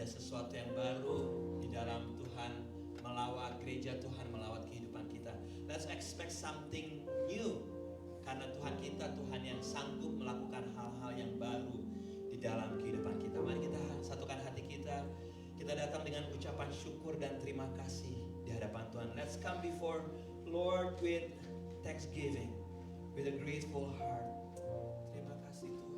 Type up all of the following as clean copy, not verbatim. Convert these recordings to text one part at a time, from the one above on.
sesuatu yang baru di dalam Tuhan melawat gereja Tuhan, melawat kehidupan kita. Let's expect something new. Karena Tuhan kita, Tuhan yang sanggup melakukan hal-hal yang baru di dalam kehidupan kita. Mari kita satukan hati kita. Kita datang dengan ucapan syukur dan terima kasih di hadapan Tuhan. Let's come before Lord with thanksgiving, with a grateful heart. Terima kasih Tuhan.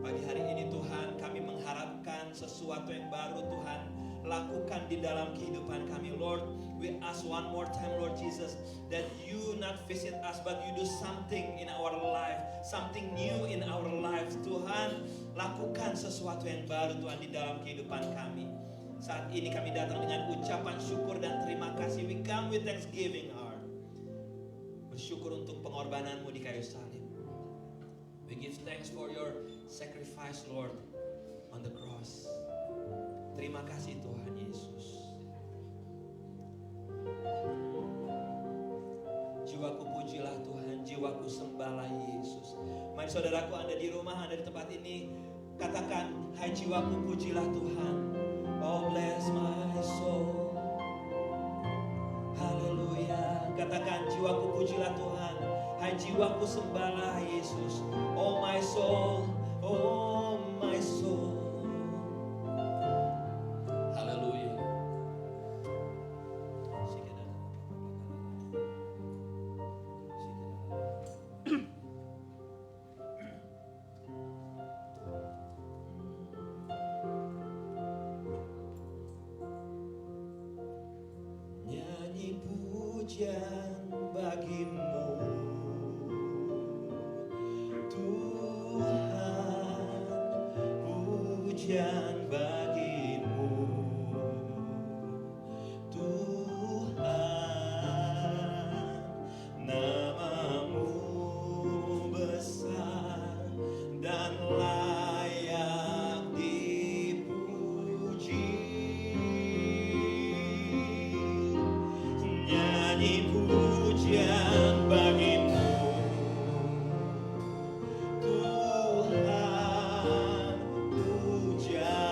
Pagi hari ini Tuhan, kami mengharapkan sesuatu yang baru Tuhan lakukan di dalam kehidupan kami. Lord, we ask one more time Lord Jesus, that you not visit us but you do something in our life, something new in our lives. Tuhan, lakukan sesuatu yang baru Tuhan di dalam kehidupan kami. Saat ini kami datang dengan ucapan syukur dan terima kasih. We come with thanksgiving heart. Bersyukur untuk pengorbananmu di kayu salib. We give thanks for your sacrifice, Lord, on the cross. Terima kasih Tuhan Yesus. Jiwaku pujilah Tuhan, jiwaku sembahlah Yesus. Mari saudaraku, Anda di rumah, Anda di tempat ini, katakan, hai jiwaku pujilah Tuhan. Oh bless my soul. Haleluya. Katakan, jiwaku pujilah Tuhan. Hai jiwaku sembahlah Yesus. Oh my soul, oh my soul. Haleluya. Nyanyi pujian bagimu Tuhan, pujian bagimu Tuhan, namamu besar dan layak dipuji. Nyanyi pujian bagimu Tuhan, pujian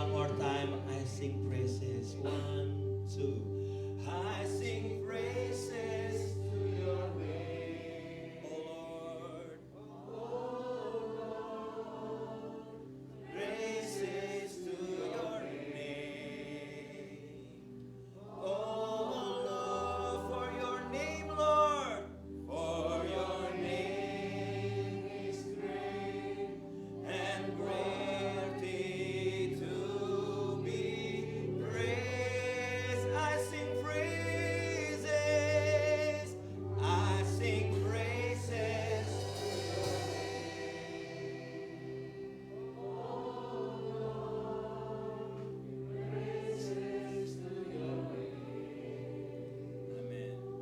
one more time. I sing praises. 1, 2. I sing praises to your name, oh Lord. Praises to your name, oh Lord. For your name, Lord. For your name is great and greatly to be praised. I sing praises. I sing praises. Praises to your name. Amen. For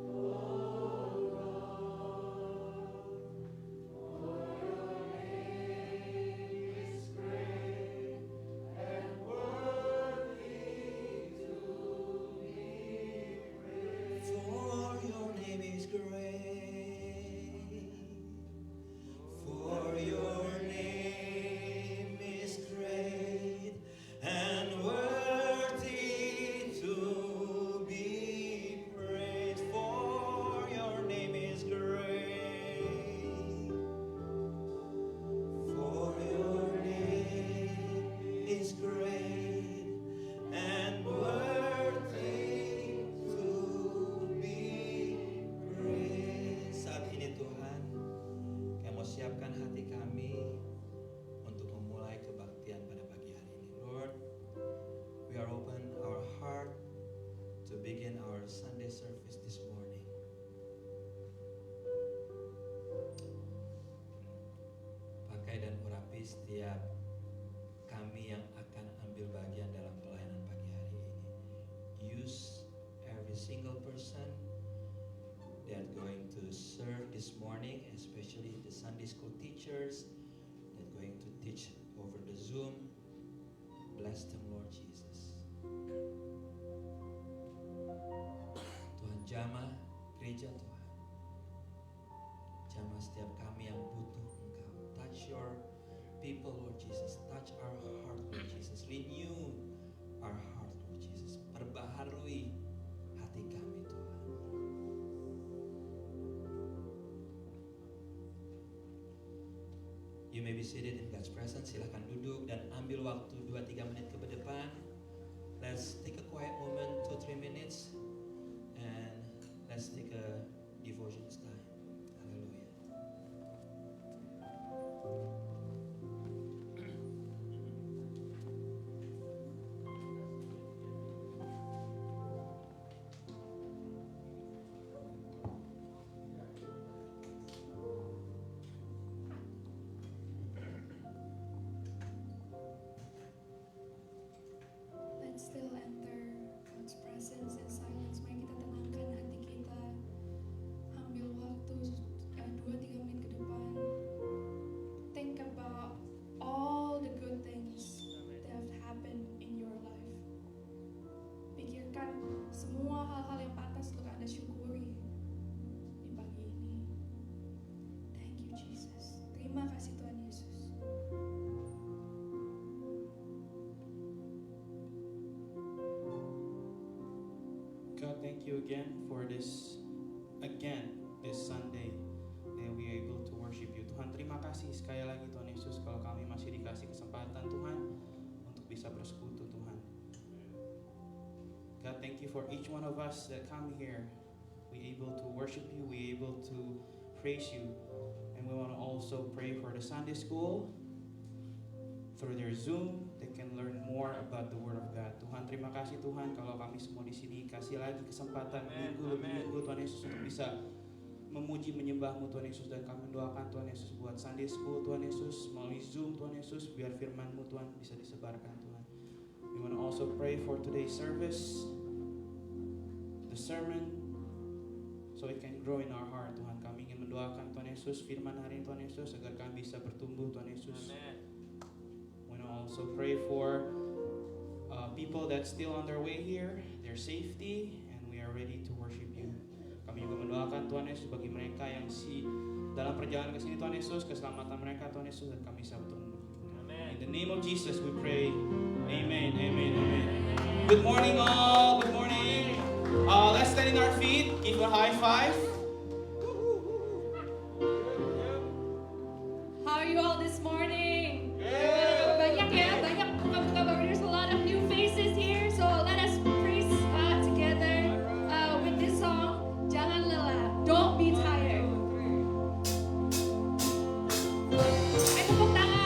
your name is great. For your name is great and worthy to be praised. For your name is great. For your name is great and worthy to be praised. Saat ini Tuhan, kami mau siapkan hati kami untuk memulai kebaktian pada pagi hari ini. Lord, we are open our heart to begin our Sunday service this morning. Pakai dan urapi setiap kami yang akan ambil bagian dalam pelayanan pagi hari ini. Use every single person that going to serve this morning, especially the Sunday school teachers that going to teach over the Zoom. Bless them, Lord Jesus. Tuhan jamah gereja Tuhan. Jamah setiap kami yang butuh Engkau. Touch your people, Lord Jesus. Touch our heart, Lord Jesus. Renew our heart, Lord Jesus. Perbaharui hati kami, Tuhan. You may be seated in God's presence. Silakan duduk dan ambil waktu 2-3 menit ke depan. Let's take a quiet moment, 2-3 minutes, and let's take a devotions time. Hallelujah. Let's still enter God's presence in silence. Mari kita tenangkan hati kita. Ambil waktu 2-3 menit ke depan. Think about all the good things that have happened in your life. Pikirkan semua hal-hal yang pantas untuk Anda syukuri di pagi ini. Thank you Jesus. Terima kasih Tuhan Yesus. God, thank you again for this Sunday that we are able to worship you. Tuhan, terima kasih sekali lagi Tuhan Yesus kalau kami masih dikasih kesempatan Tuhan untuk bisa bersekutu Tuhan. God, thank you for each one of us that come here. We able to worship you, we able to praise you, and we want to also pray for the Sunday school through their Zoom. They can learn more about the Word of God. Tuhan, terima kasih Tuhan kalau kami semua di sini kasih lagi kesempatan minggu demi minggu Tuhan Yesus untuk bisa memuji menyembah-Mu Tuhan Yesus, dan kami mendoakan Tuhan Yesus buat Sunday School Tuhan Yesus melalui Zoom Tuhan Yesus, biar firman-Mu Tuhan bisa disebarkan Tuhan. We want to also pray for today's service, the sermon, so it can grow in our heart Tuhan. Kami ingin mendoakan Tuhan Yesus firman hari ini Tuhan Yesus agar kami bisa bertumbuh Tuhan Yesus. We want to also pray for people that still on their way here, their safety, and we are ready to worship you. Kami juga mendoakan Tuhan Yesus bagi mereka yang dalam perjalanan ke sini Tuhan Yesus, keselamatan mereka Tuhan Yesus, dan kami bisa bertumbuh. In the name of Jesus we pray. Amen, amen, amen. Good morning all, good morning. Let's stand in our feet, give a high five. How are you all this morning? Banyak ya, banyak muka-muka baru. There's a lot of new faces here. So let us praise God together with this song. Jangan lelah, don't be tired. Ayo tepuk tangan.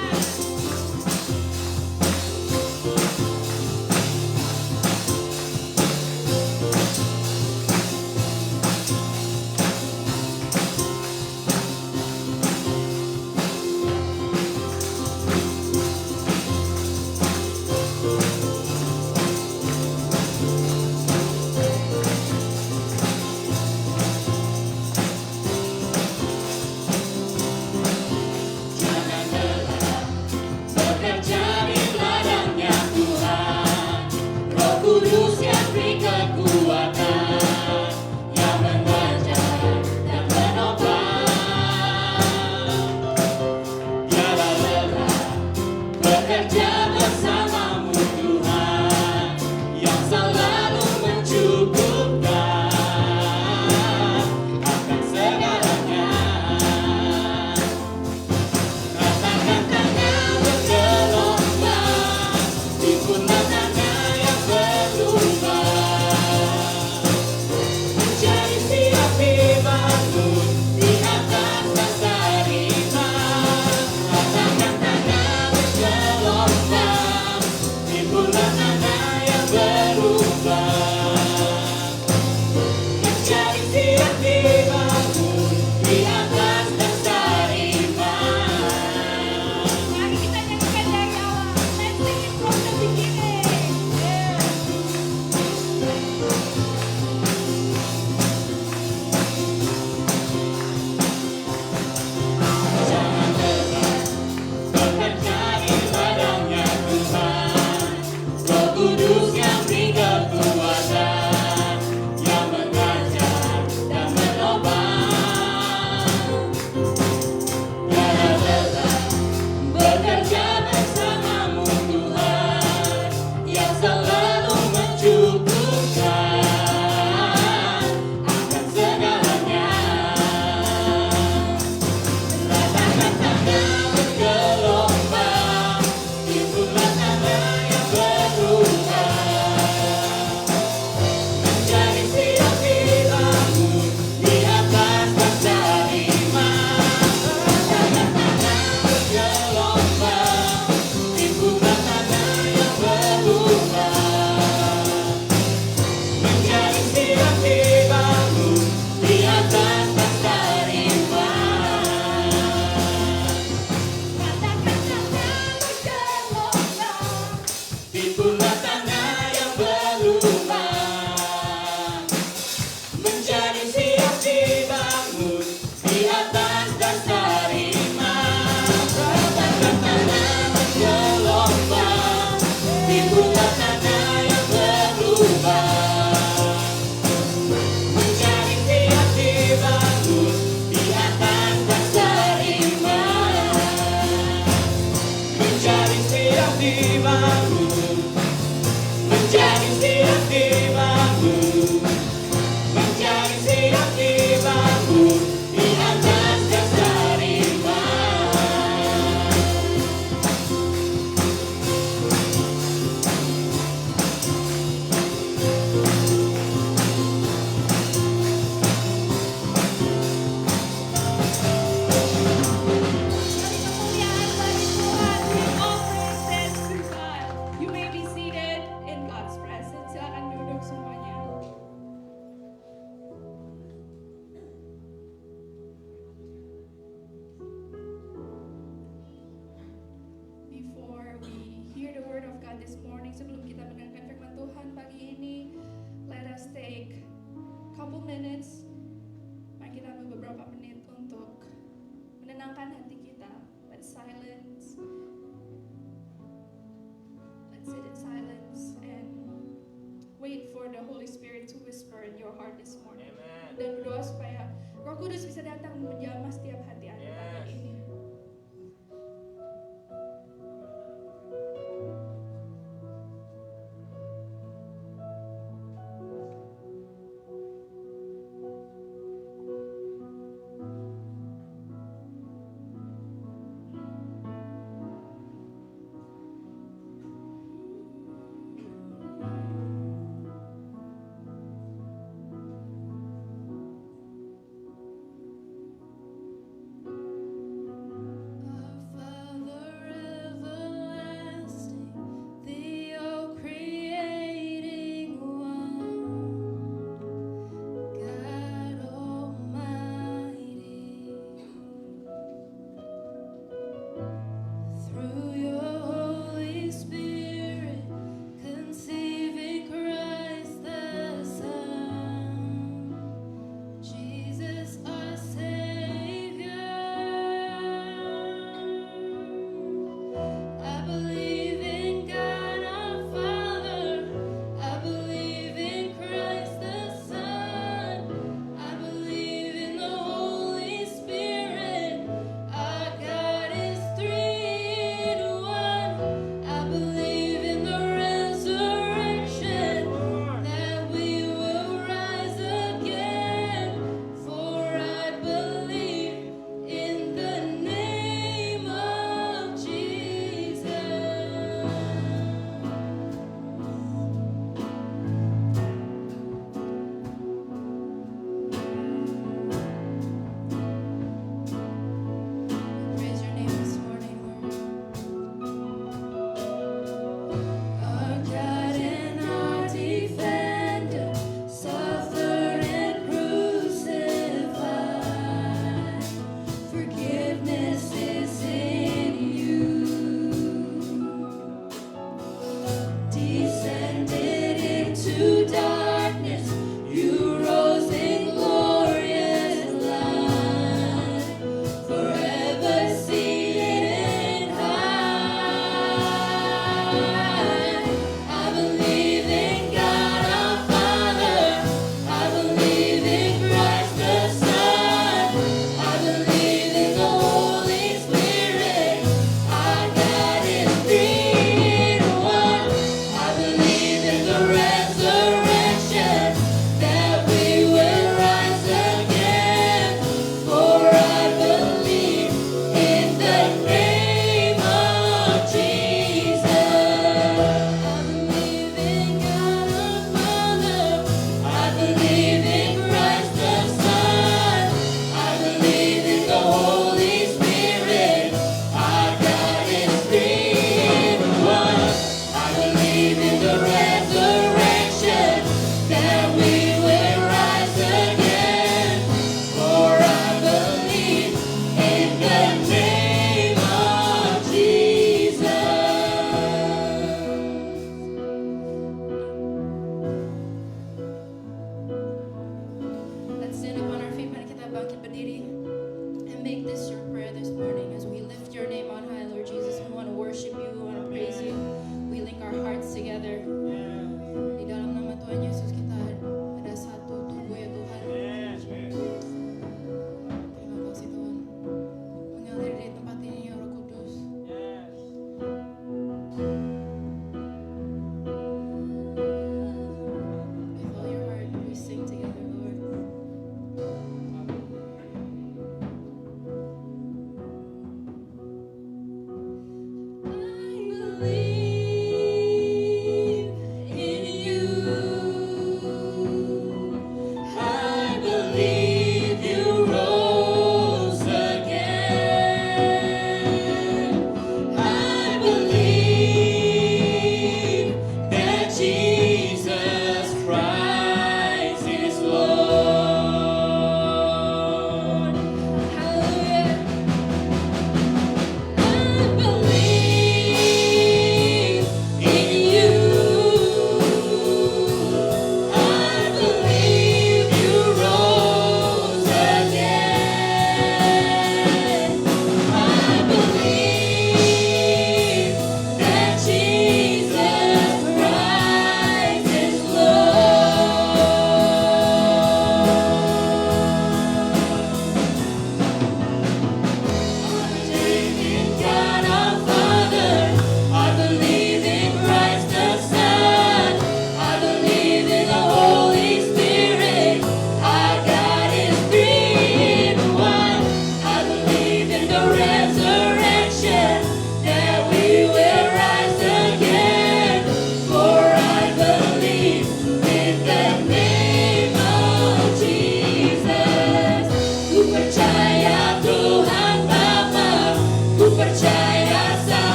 Dan berdoa supaya Roh Kudus bisa datang menjamah setiap hati Anda pagi ini.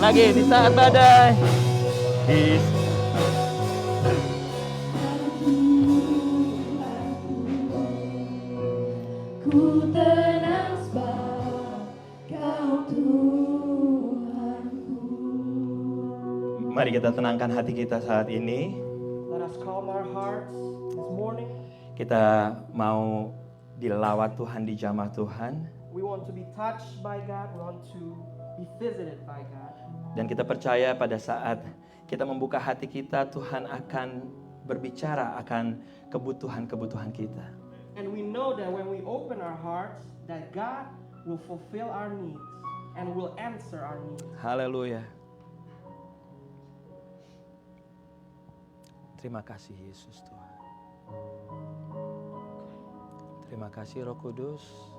Lagi di saat badai. Ku tenang sebab Kau Tuhanku. Mari kita tenangkan hati kita saat ini. Let us calm our hearts this morning. Kita mau dilawat Tuhan di jamaah Tuhan. We want to be touched by God. We want to be visited by God. Dan kita percaya pada saat kita membuka hati kita, Tuhan akan berbicara akan kebutuhan-kebutuhan kita. And we know that when we open our hearts, that God will fulfill our needs and will answer our needs. Haleluya. Terima kasih Yesus Tuhan. Terima kasih Roh Kudus.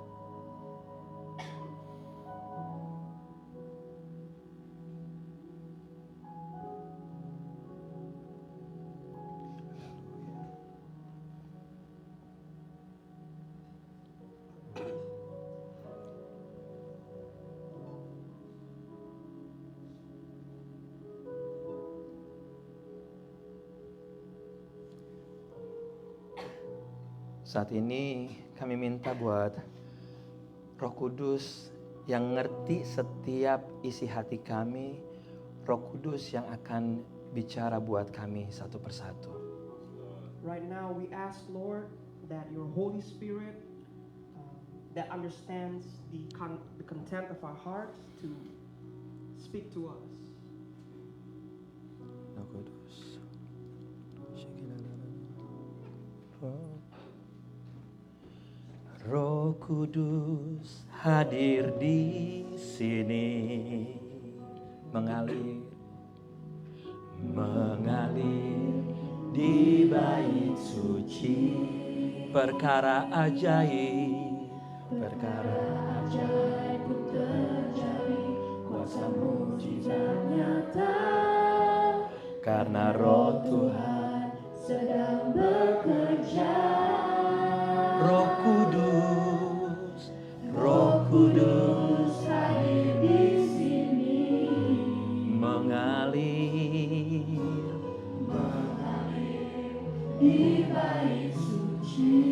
Saat ini kami minta buat Roh Kudus yang ngerti setiap isi hati kami, Roh Kudus yang akan bicara buat kami satu persatu. Right now we ask, Lord, that your Holy Spirit that understands the content of our hearts to speak to us. Roh Kudus. Roh Kudus hadir di sini, mengalir di bait suci, perkara ajaib pun terjadi, kuasa mujizat nyata, karena Roh Tuhan sedang bekerja. Roh Kudus hadir di sini, mengalir di bait suci,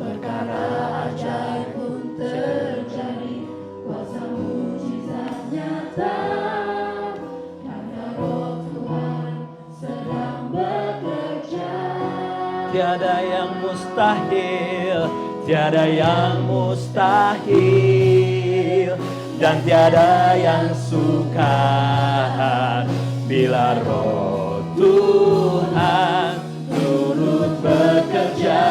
perkara ajaib pun terjadi, kuasa mujizat nyata, karena Roh Tuhan sedang bekerja. Tiada yang mustahil, dan tiada yang sukar bila Roh Tuhan turut bekerja.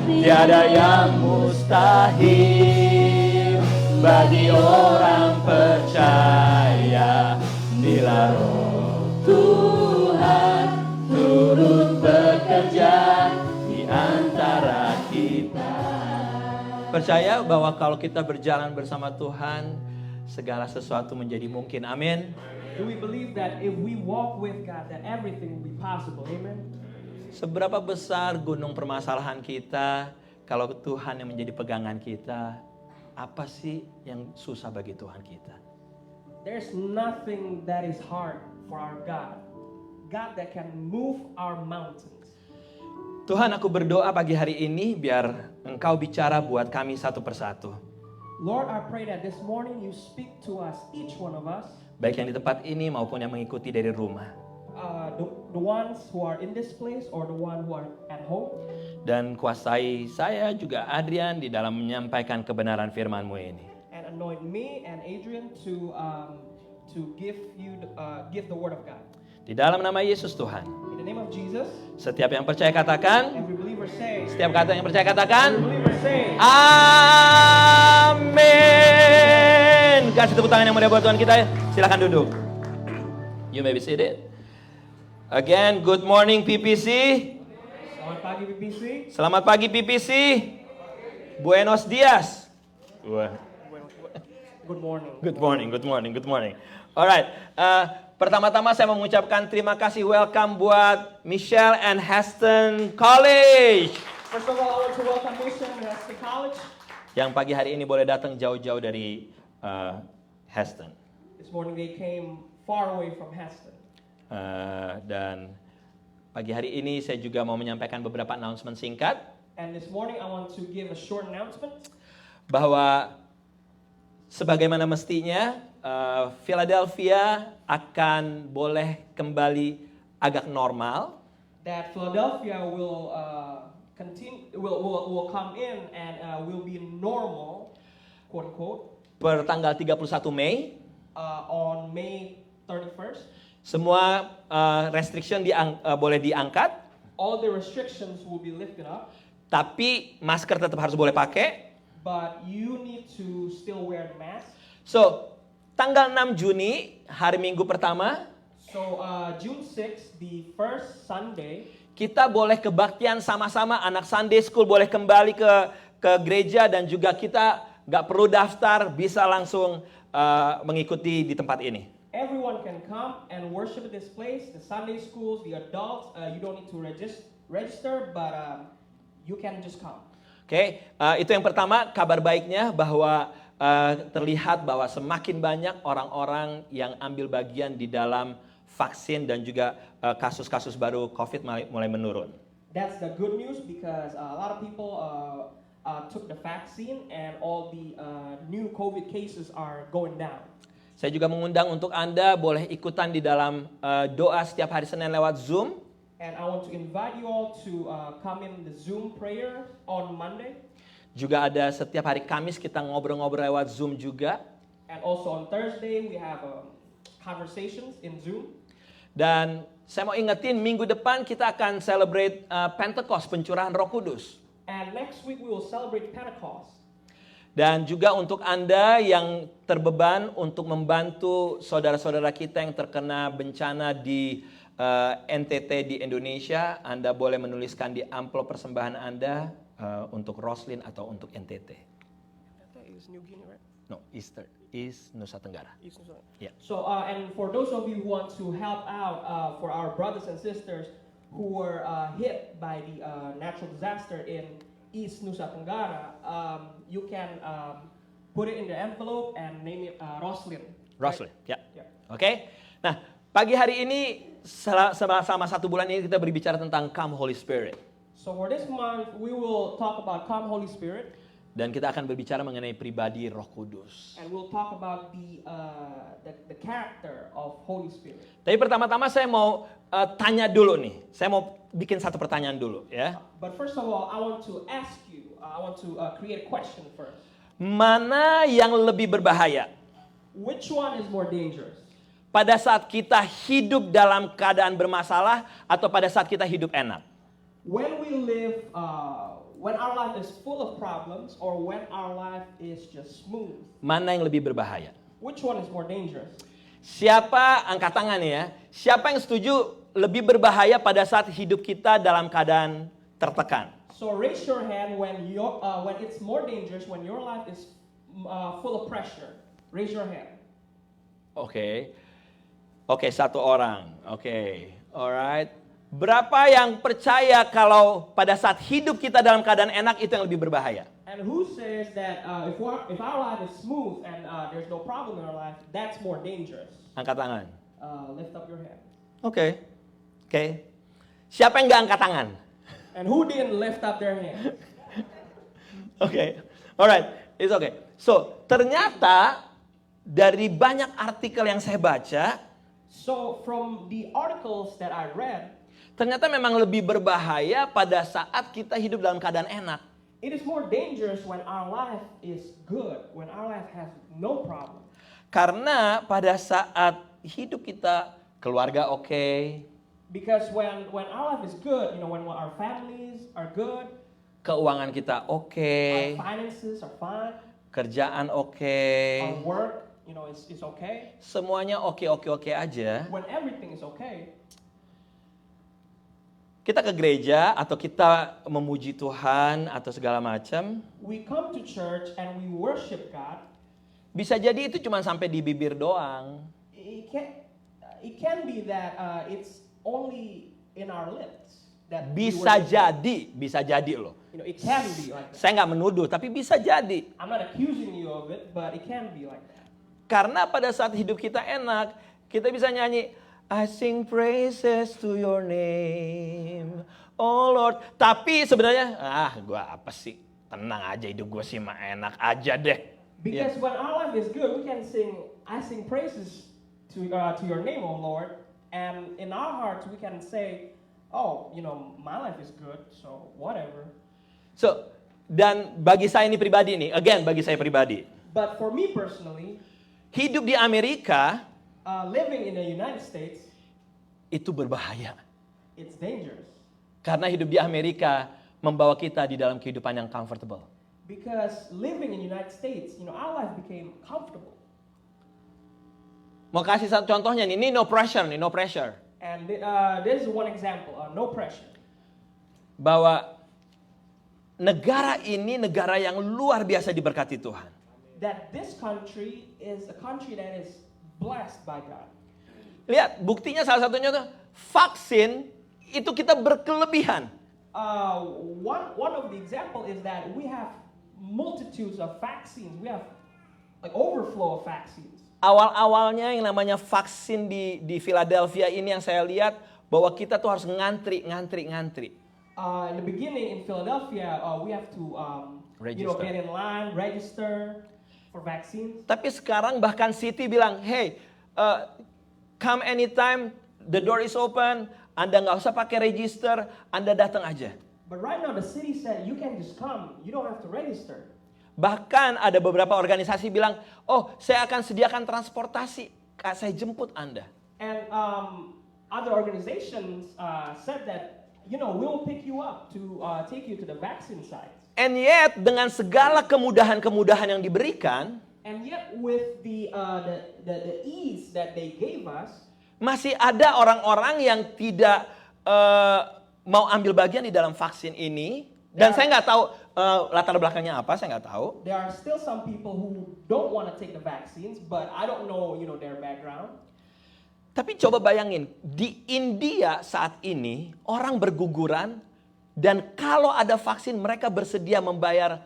Tiada yang mustahil bagi orang percaya bila Roh Tuhan turut bekerja di antara kita. Percaya bahwa kalau kita berjalan bersama Tuhan, segala sesuatu menjadi mungkin. Amin. Do we believe that if we walk with God, that everything will be possible? Amen. Seberapa besar gunung permasalahan kita, kalau Tuhan yang menjadi pegangan kita, apa sih yang susah bagi Tuhan kita? There's nothing that is hard for our God. God that can move our mountains. Tuhan, aku berdoa pagi hari ini biar Engkau bicara buat kami satu persatu. Lord, I pray that this morning you speak to us, each one of us. Baik yang di tempat ini maupun yang mengikuti dari rumah. The ones who are in this place or the one who are at home. Dan kuasai saya juga Adrian di dalam menyampaikan kebenaran firman-Mu ini. And anoint me and Adrian to give the word of God. Di dalam nama Yesus Tuhan. In the name of Jesus. Setiap yang percaya katakan. Every believer say. Setiap kata yang percaya katakan. Every believer say. Amin. Kasih tepuk tangan yang meriah buat Tuhan kita. Silakan duduk. You may be seated. Again, good morning PPC. Selamat pagi PPC. Selamat pagi PPC. Buenos dias. Good morning. Good morning, good morning, good morning. Alright, pertama-tama saya mengucapkan terima kasih welcome buat Michelle and Heston College. First of all, I want to welcome Michelle and Heston College. yang pagi hari ini boleh datang jauh-jauh dari Heston. This morning they came far away from Heston. Dan pagi hari ini saya juga mau menyampaikan beberapa announcement singkat. And this morning I want to give a short announcement. Bahwa sebagaimana mestinya Philadelphia akan boleh kembali agak normal. That Philadelphia will will come in and will be normal, quote unquote, Per tanggal 31 Mei, on May 31st. semua restriction boleh diangkat, All the restrictions will be lifted up, tapi masker tetap harus boleh pakai. but you need to still wear the mask. So, tanggal 6 Juni, hari Minggu pertama, So June 6th, the first Sunday, kita boleh kebaktian sama-sama, anak Sunday School boleh kembali ke gereja, dan juga kita gak perlu daftar, bisa langsung mengikuti di tempat ini. everyone can come and worship at this place. The Sunday schools, the adults, you don't need to register, but you can just come. Oke, itu yang pertama, kabar baiknya bahwa terlihat bahwa semakin banyak orang-orang yang ambil bagian di dalam vaksin, dan juga kasus-kasus baru COVID mulai menurun. That's the good news, because a lot of people took the vaccine and all the new COVID cases are going down. Saya juga mengundang untuk Anda boleh ikutan di dalam doa setiap hari Senin lewat Zoom. And I want to invite you all to come in the Zoom prayer on Monday. Juga ada setiap hari Kamis kita ngobrol-ngobrol lewat Zoom juga. And also on Thursday we have conversations in Zoom. Dan saya mau ingetin, minggu depan kita akan celebrate Pentecost, pencurahan Roh Kudus. And next week we will celebrate Pentecost. Dan juga untuk Anda yang terbeban untuk membantu saudara-saudara kita yang terkena bencana di NTT di Indonesia, Anda boleh menuliskan di amplop persembahan Anda untuk Roslyn atau untuk NTT. That is New Guinea, right? No, East Nusa Tenggara. Yeah. So, and for those of you who want to help out for our brothers and sisters who were hit by the natural disaster in East Nusa Tenggara, you can put it in the envelope and name it Roslyn. Roslyn, ya. Yeah. Oke. Nah, pagi hari ini selama 1 bulan ini kita berbicara tentang Come Holy Spirit. So for this month, we will talk about Come Holy Spirit, Dan kita akan berbicara mengenai pribadi Roh Kudus. and we'll talk about the character of Holy Spirit. Tapi pertama-tama saya mau tanya dulu nih. Saya mau bikin satu pertanyaan dulu ya. But first of all, I want to ask you, I want to create a question first. Mana yang lebih berbahaya? Which one is more dangerous? Pada saat kita hidup dalam keadaan bermasalah atau pada saat kita hidup enak? When we live, when our life is full of problems, or when our life is just smooth? Mana yang lebih berbahaya? Which one is more dangerous? Siapa, angkat tangan ya, siapa yang setuju lebih berbahaya pada saat hidup kita dalam keadaan tertekan? So raise your hand when it's more dangerous when your life is full of pressure. Raise your hand. Oke, satu orang. Alright. Berapa yang percaya kalau pada saat hidup kita dalam keadaan enak itu yang lebih berbahaya? And who says that if our life is smooth and there's no problem in our life, that's more dangerous? Angkat tangan. Lift up your hand. Oke. Siapa yang nggak angkat tangan? And who didn't lift up their hand? Alright, it's okay. So, ternyata dari banyak artikel yang saya baca, So from the articles that I read, ternyata memang lebih berbahaya pada saat kita hidup dalam keadaan enak. it is more dangerous when our life is good, when our life has no problem. Karena pada saat hidup kita, keluarga oke, Because when our life is good, when our families are good, keuangan kita oke, our finances are fine, kerjaan oke, our work, it's okay. semuanya oke aja. When everything is okay, Kita ke gereja atau kita memuji Tuhan atau segala macam, we come to church and we worship God. bisa jadi itu cuma sampai di bibir doang. It can be that it's only in our lips. That we Bisa worship God. jadi loh. it can be like that. Saya nggak menuduh, tapi bisa jadi. I'm not accusing you of it, but it can be like that. Karena pada saat hidup kita enak, kita bisa nyanyi, I sing praises to your name, oh Lord. Tapi sebenarnya, gua apa sih? Tenang aja, hidup gua sih mah enak aja deh. Because when our life is good, we can sing, I sing praises to your name, oh Lord. And in our hearts, we can say, oh, my life is good, so whatever. So, dan bagi saya ini pribadi nih, bagi saya pribadi. But for me personally, Hidup di Amerika, living in the United States, itu berbahaya. it's dangerous. Karena hidup di Amerika membawa kita di dalam kehidupan yang comfortable. Because living in the United States, our life became comfortable. Mau kasih satu contohnya nih, ini no pressure. And this is one example, no pressure. Bahwa negara ini negara yang luar biasa diberkati Tuhan. That this country is a country that is blessed by God. Lihat, buktinya salah satunya tuh vaksin itu kita berkelebihan. One of the example is that we have multitudes of vaccines. We have like overflow of vaccines. Awal-awalnya yang namanya vaksin di Philadelphia ini yang saya lihat bahwa kita tuh harus ngantri. In the beginning in Philadelphia, we have to Register. get in line, register for vaccines. Tapi sekarang bahkan City bilang, hey, come anytime, the door is open, Anda nggak usah pakai register, Anda datang aja. But right now the city said you can just come, you don't have to register. Bahkan ada beberapa organisasi bilang, oh saya akan sediakan transportasi, saya jemput Anda. And other organizations said that, we'll pick you up to take you to the vaccine sites. And yet dengan segala kemudahan-kemudahan yang diberikan, And yet with the ease that they gave us, masih ada orang-orang yang tidak mau ambil bagian di dalam vaksin ini. Dan saya nggak tahu latar belakangnya apa, saya nggak tahu. there are still some people who don't want to take the vaccines, but I don't know, their background. Tapi coba bayangin, di India saat ini orang berguguran dan kalau ada vaksin mereka bersedia membayar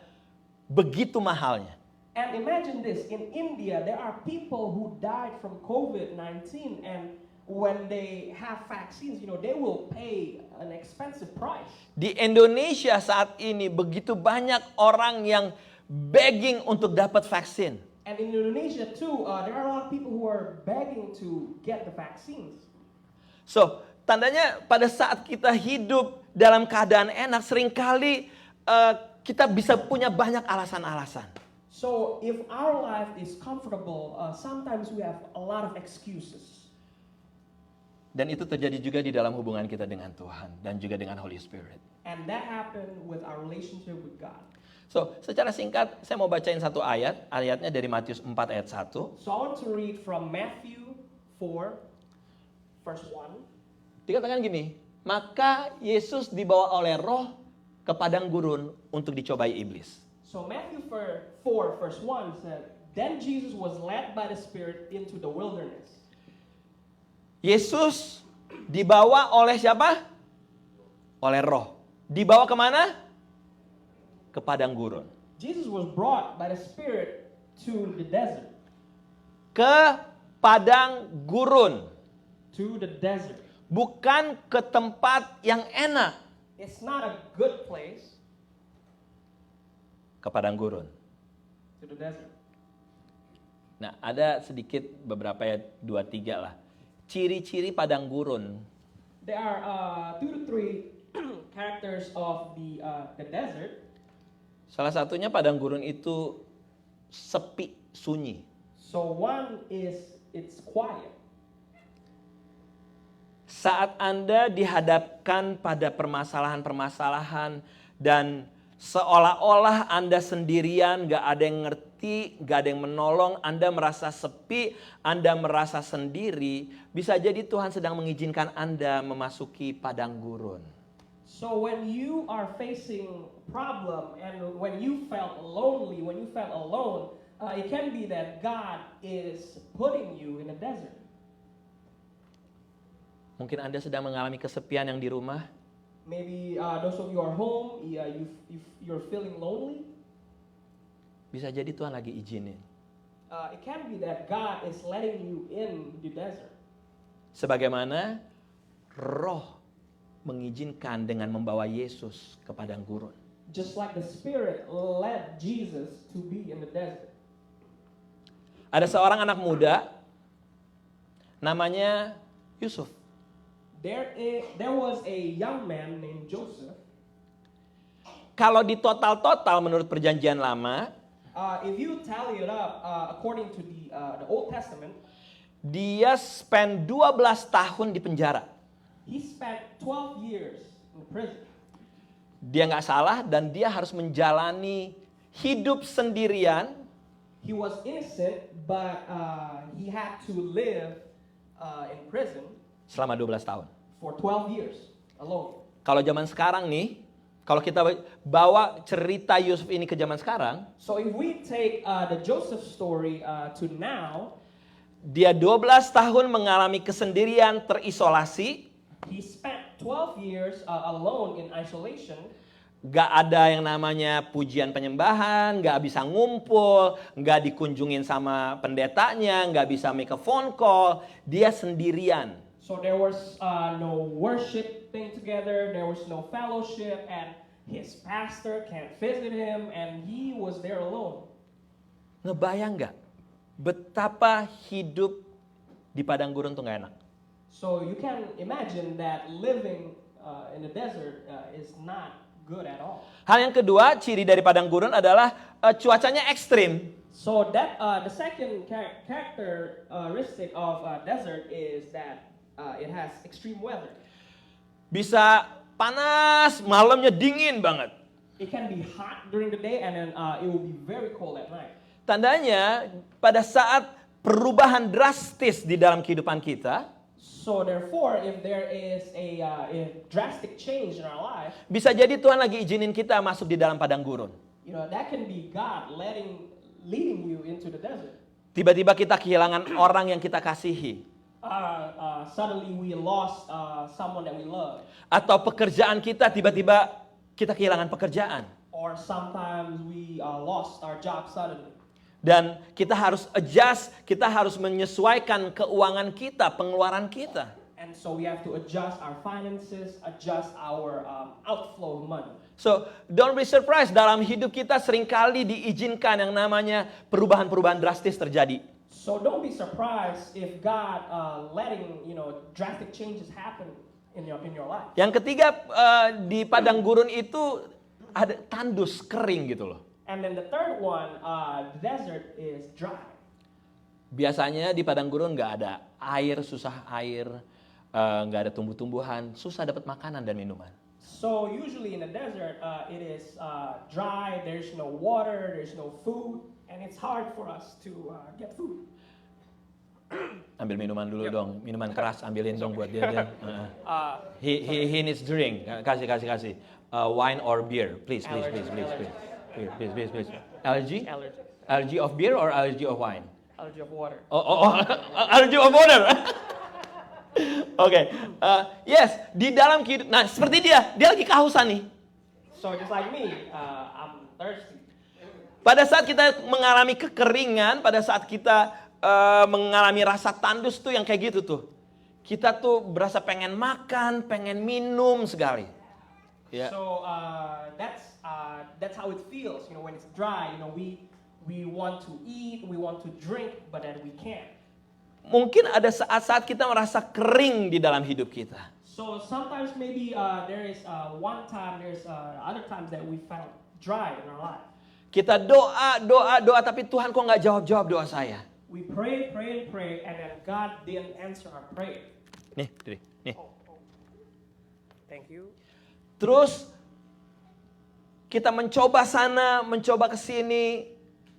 begitu mahalnya. And imagine this, in India, there are people who died from COVID-19, and when they have vaccines, they will pay an expensive price. Di Indonesia saat ini begitu banyak orang yang begging untuk dapat vaksin. And in Indonesia too, there are a lot of people who are begging to get the vaccines. So, tandanya pada saat kita hidup dalam keadaan enak, seringkali kita bisa punya banyak alasan-alasan. So if our life is comfortable, sometimes we have a lot of excuses. Dan itu terjadi juga di dalam hubungan kita dengan Tuhan dan juga dengan Holy Spirit. And that happened with our relationship with God. So, secara singkat saya mau bacain satu ayatnya dari Matius 4 ayat 1. So I want to read from Matthew 4, verse 1. Dikatakan gini, maka Yesus dibawa oleh Roh ke padang gurun untuk dicobai iblis. So Matthew 4, verse 1 said, Then Jesus was led by the Spirit into the wilderness. Yesus dibawa oleh siapa? Oleh Roh. Dibawa kemana? Ke padang gurun. Jesus was brought by the Spirit to the desert. Ke padang gurun. To the desert. Bukan ke tempat yang enak. It's not a good place. Ke padang gurun. To the desert. Nah, ada sedikit beberapa ya 2-3 lah. Ciri-ciri padang gurun. There are 2 to 3 characters of the desert. Salah satunya padang gurun itu sepi, sunyi. So one is it's quiet. Saat Anda dihadapkan pada permasalahan-permasalahan dan seolah-olah Anda sendirian, gak ada yang ngerti, gak ada yang menolong, Anda merasa sepi, Anda merasa sendiri, bisa jadi Tuhan sedang mengizinkan Anda memasuki padang gurun. So when you are facing problem and when you felt lonely, when you felt alone, it can be that God is putting you in a desert. Mungkin Anda sedang mengalami kesepian yang di rumah. Maybe those of you are home, you're feeling lonely. Bisa jadi Tuhan lagi izinin. It can be that God is letting you in the desert. Sebagaimana Roh mengizinkan dengan membawa Yesus ke padang gurun. Just like the Spirit led Jesus to be in the desert. Ada seorang anak muda namanya Yusuf. There was a young man named Joseph. Kalau di total menurut perjanjian lama, If you tally it up according to the Old Testament, dia spend 12 tahun di penjara. he spent 12 years in prison. Dia nggak salah dan dia harus menjalani hidup sendirian He was innocent, but he had to live in prison selama 12 tahun. for 12 years alone. Kalau zaman sekarang nih, kalau kita bawa cerita Yusuf ini ke zaman sekarang, So if we take the Joseph story to now, dia 12 tahun mengalami kesendirian, terisolasi, he spent 12 years alone in isolation. gak ada yang namanya pujian penyembahan, gak bisa ngumpul, gak dikunjungin sama pendetanya, gak bisa make a phone call, dia sendirian. So there was no worship thing together, there was no fellowship, and his pastor can't visit him, and he was there alone. Ngebayang gak betapa hidup di padang gurun tuh gak enak? So you can imagine that living in the desert is not good at all. Hal yang kedua, ciri dari padang gurun adalah cuacanya ekstrim. So that the second characteristic of desert is that it has extreme weather. Bisa panas, malamnya dingin banget. It can be hot during the day and then it will be very cold at night. Tandanya pada saat perubahan drastis di dalam kehidupan kita, So therefore, if there is a drastic change in our life, bisa jadi Tuhan lagi izinin kita masuk di dalam padang gurun. that can be God leading you into the desert. Tiba-tiba kita kehilangan orang yang kita kasihi. Suddenly we lost someone that we love, Atau pekerjaan kita tiba-tiba kita kehilangan pekerjaan. or sometimes we lost our job suddenly. Dan kita harus adjust, kita harus menyesuaikan keuangan kita, pengeluaran kita. And so we have to adjust our finances, adjust our outflow of money. So, don't be surprised, dalam hidup kita seringkali diizinkan yang namanya perubahan-perubahan drastis terjadi. So don't be surprised if God letting drastic changes happen in your life. Yang ketiga, di padang gurun itu ada tandus, kering gitu loh. And then the third one, the desert is dry. Biasanya di padang gurun nggak ada air, susah air, nggak ada tumbuh-tumbuhan, susah dapat makanan dan minuman. So usually in the desert, it is dry. There's no water. There's no food, and it's hard for us to get food. Ambil minuman dulu dong, minuman keras ambilin dong buat dia. He needs drink. Kasih. Wine or beer, please. Allergy? Allergy of beer or allergy of wine? Allergy of water. Allergy of water. Oke, yes, di dalam kehidupan, nah seperti dia lagi kehausan nih. So just like me, I'm thirsty. Pada saat kita mengalami kekeringan, pada saat kita mengalami rasa tandus tuh yang kayak gitu tuh, kita tuh berasa pengen makan, pengen minum sekali. Yeah. So that's how it feels. When it's dry, we want to eat, we want to drink, but then we can't. Mungkin ada saat-saat kita merasa kering di dalam hidup kita. So sometimes maybe there is one time, there's other times that we felt dry in our life. Kita doa, tapi Tuhan kok nggak jawab doa saya. We pray, and then God didn't answer our prayer. Nih. Thank you. Terus kita mencoba sana, mencoba ke sini,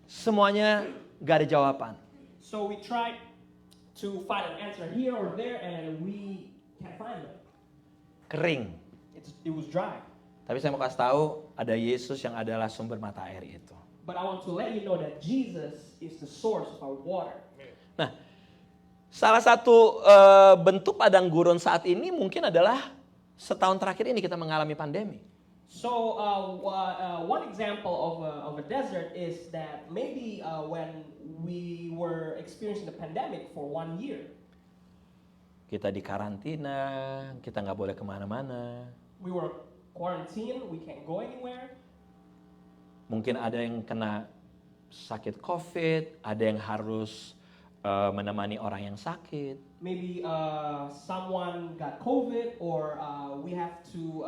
semuanya gak ada jawaban. So we tried to find an answer here or there, and we can't find it. Kering. It was dry. Tapi saya mau kasih tahu, ada Yesus yang adalah sumber mata air itu. But I want to let you know that Jesus is the source of our water. Nah, salah satu bentuk padang gurun saat ini mungkin adalah setahun terakhir ini kita mengalami pandemi. So one example of a desert is that maybe when we were experiencing the pandemic for 1 year, Kita di karantina, kita nggak boleh kemana-mana. we were quarantined, we can't go anywhere. Mungkin ada yang kena sakit COVID, ada yang harus menemani orang yang sakit. Maybe someone got COVID, or we have to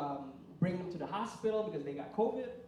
bring them to the hospital because they got COVID.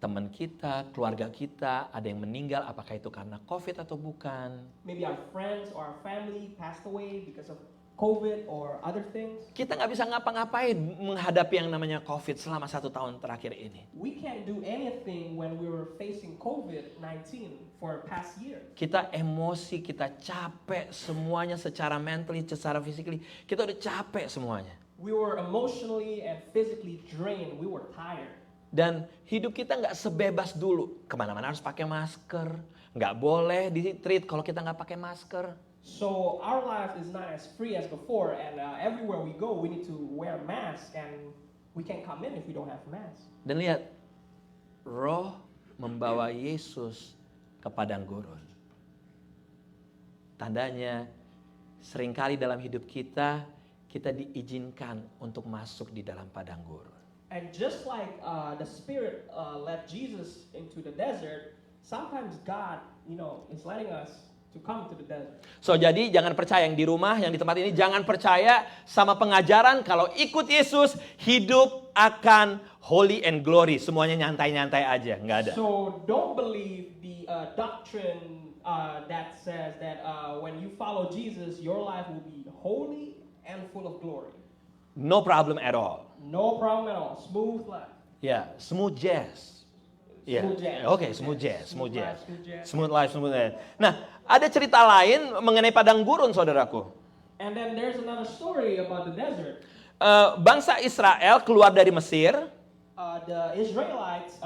Teman kita, keluarga kita, ada yang meninggal, apakah itu karena COVID atau bukan? Maybe our friends or our family passed away because of COVID or other things. Kita nggak bisa ngapa-ngapain menghadapi yang namanya COVID selama 1 tahun terakhir ini. We can't do anything when we were facing COVID-19 for past year. Kita emosi, kita capek semuanya secara mentally, secara physically. Kita udah capek semuanya. We were emotionally and physically drained. We were tired. Dan hidup kita nggak sebebas dulu. Kemana-mana harus pakai masker. Nggak boleh di-treat kalau kita nggak pakai masker. So our life is not as free as before, and everywhere we go, we need to wear masks, and we can't come in if we don't have masks. Dan lihat, Roh membawa Yesus ke padang gurun. Tandanya, seringkali dalam hidup kita, kita diizinkan untuk masuk di dalam padang gurun. And just like the Spirit led Jesus into the desert, sometimes God, is letting us to come to the desert. So jadi jangan percaya yang di rumah, yang di tempat ini, jangan percaya sama pengajaran kalau ikut Yesus hidup akan holy and glory. Semuanya nyantai-nyantai aja, nggak ada. So don't believe the doctrine that says that when you follow Jesus, your life will be holy and full of glory. No problem at all. No problem at all. Smooth life. Ya, smooth jazz. Ya, Smooth jazz. oke, smooth jazz, smooth Smooth jazz. life, smooth jazz. Smooth life, smooth jazz. Nah, ada cerita lain mengenai padang gurun, saudaraku. And then there's another story about the desert. Bangsa Israel keluar dari Mesir The Israelites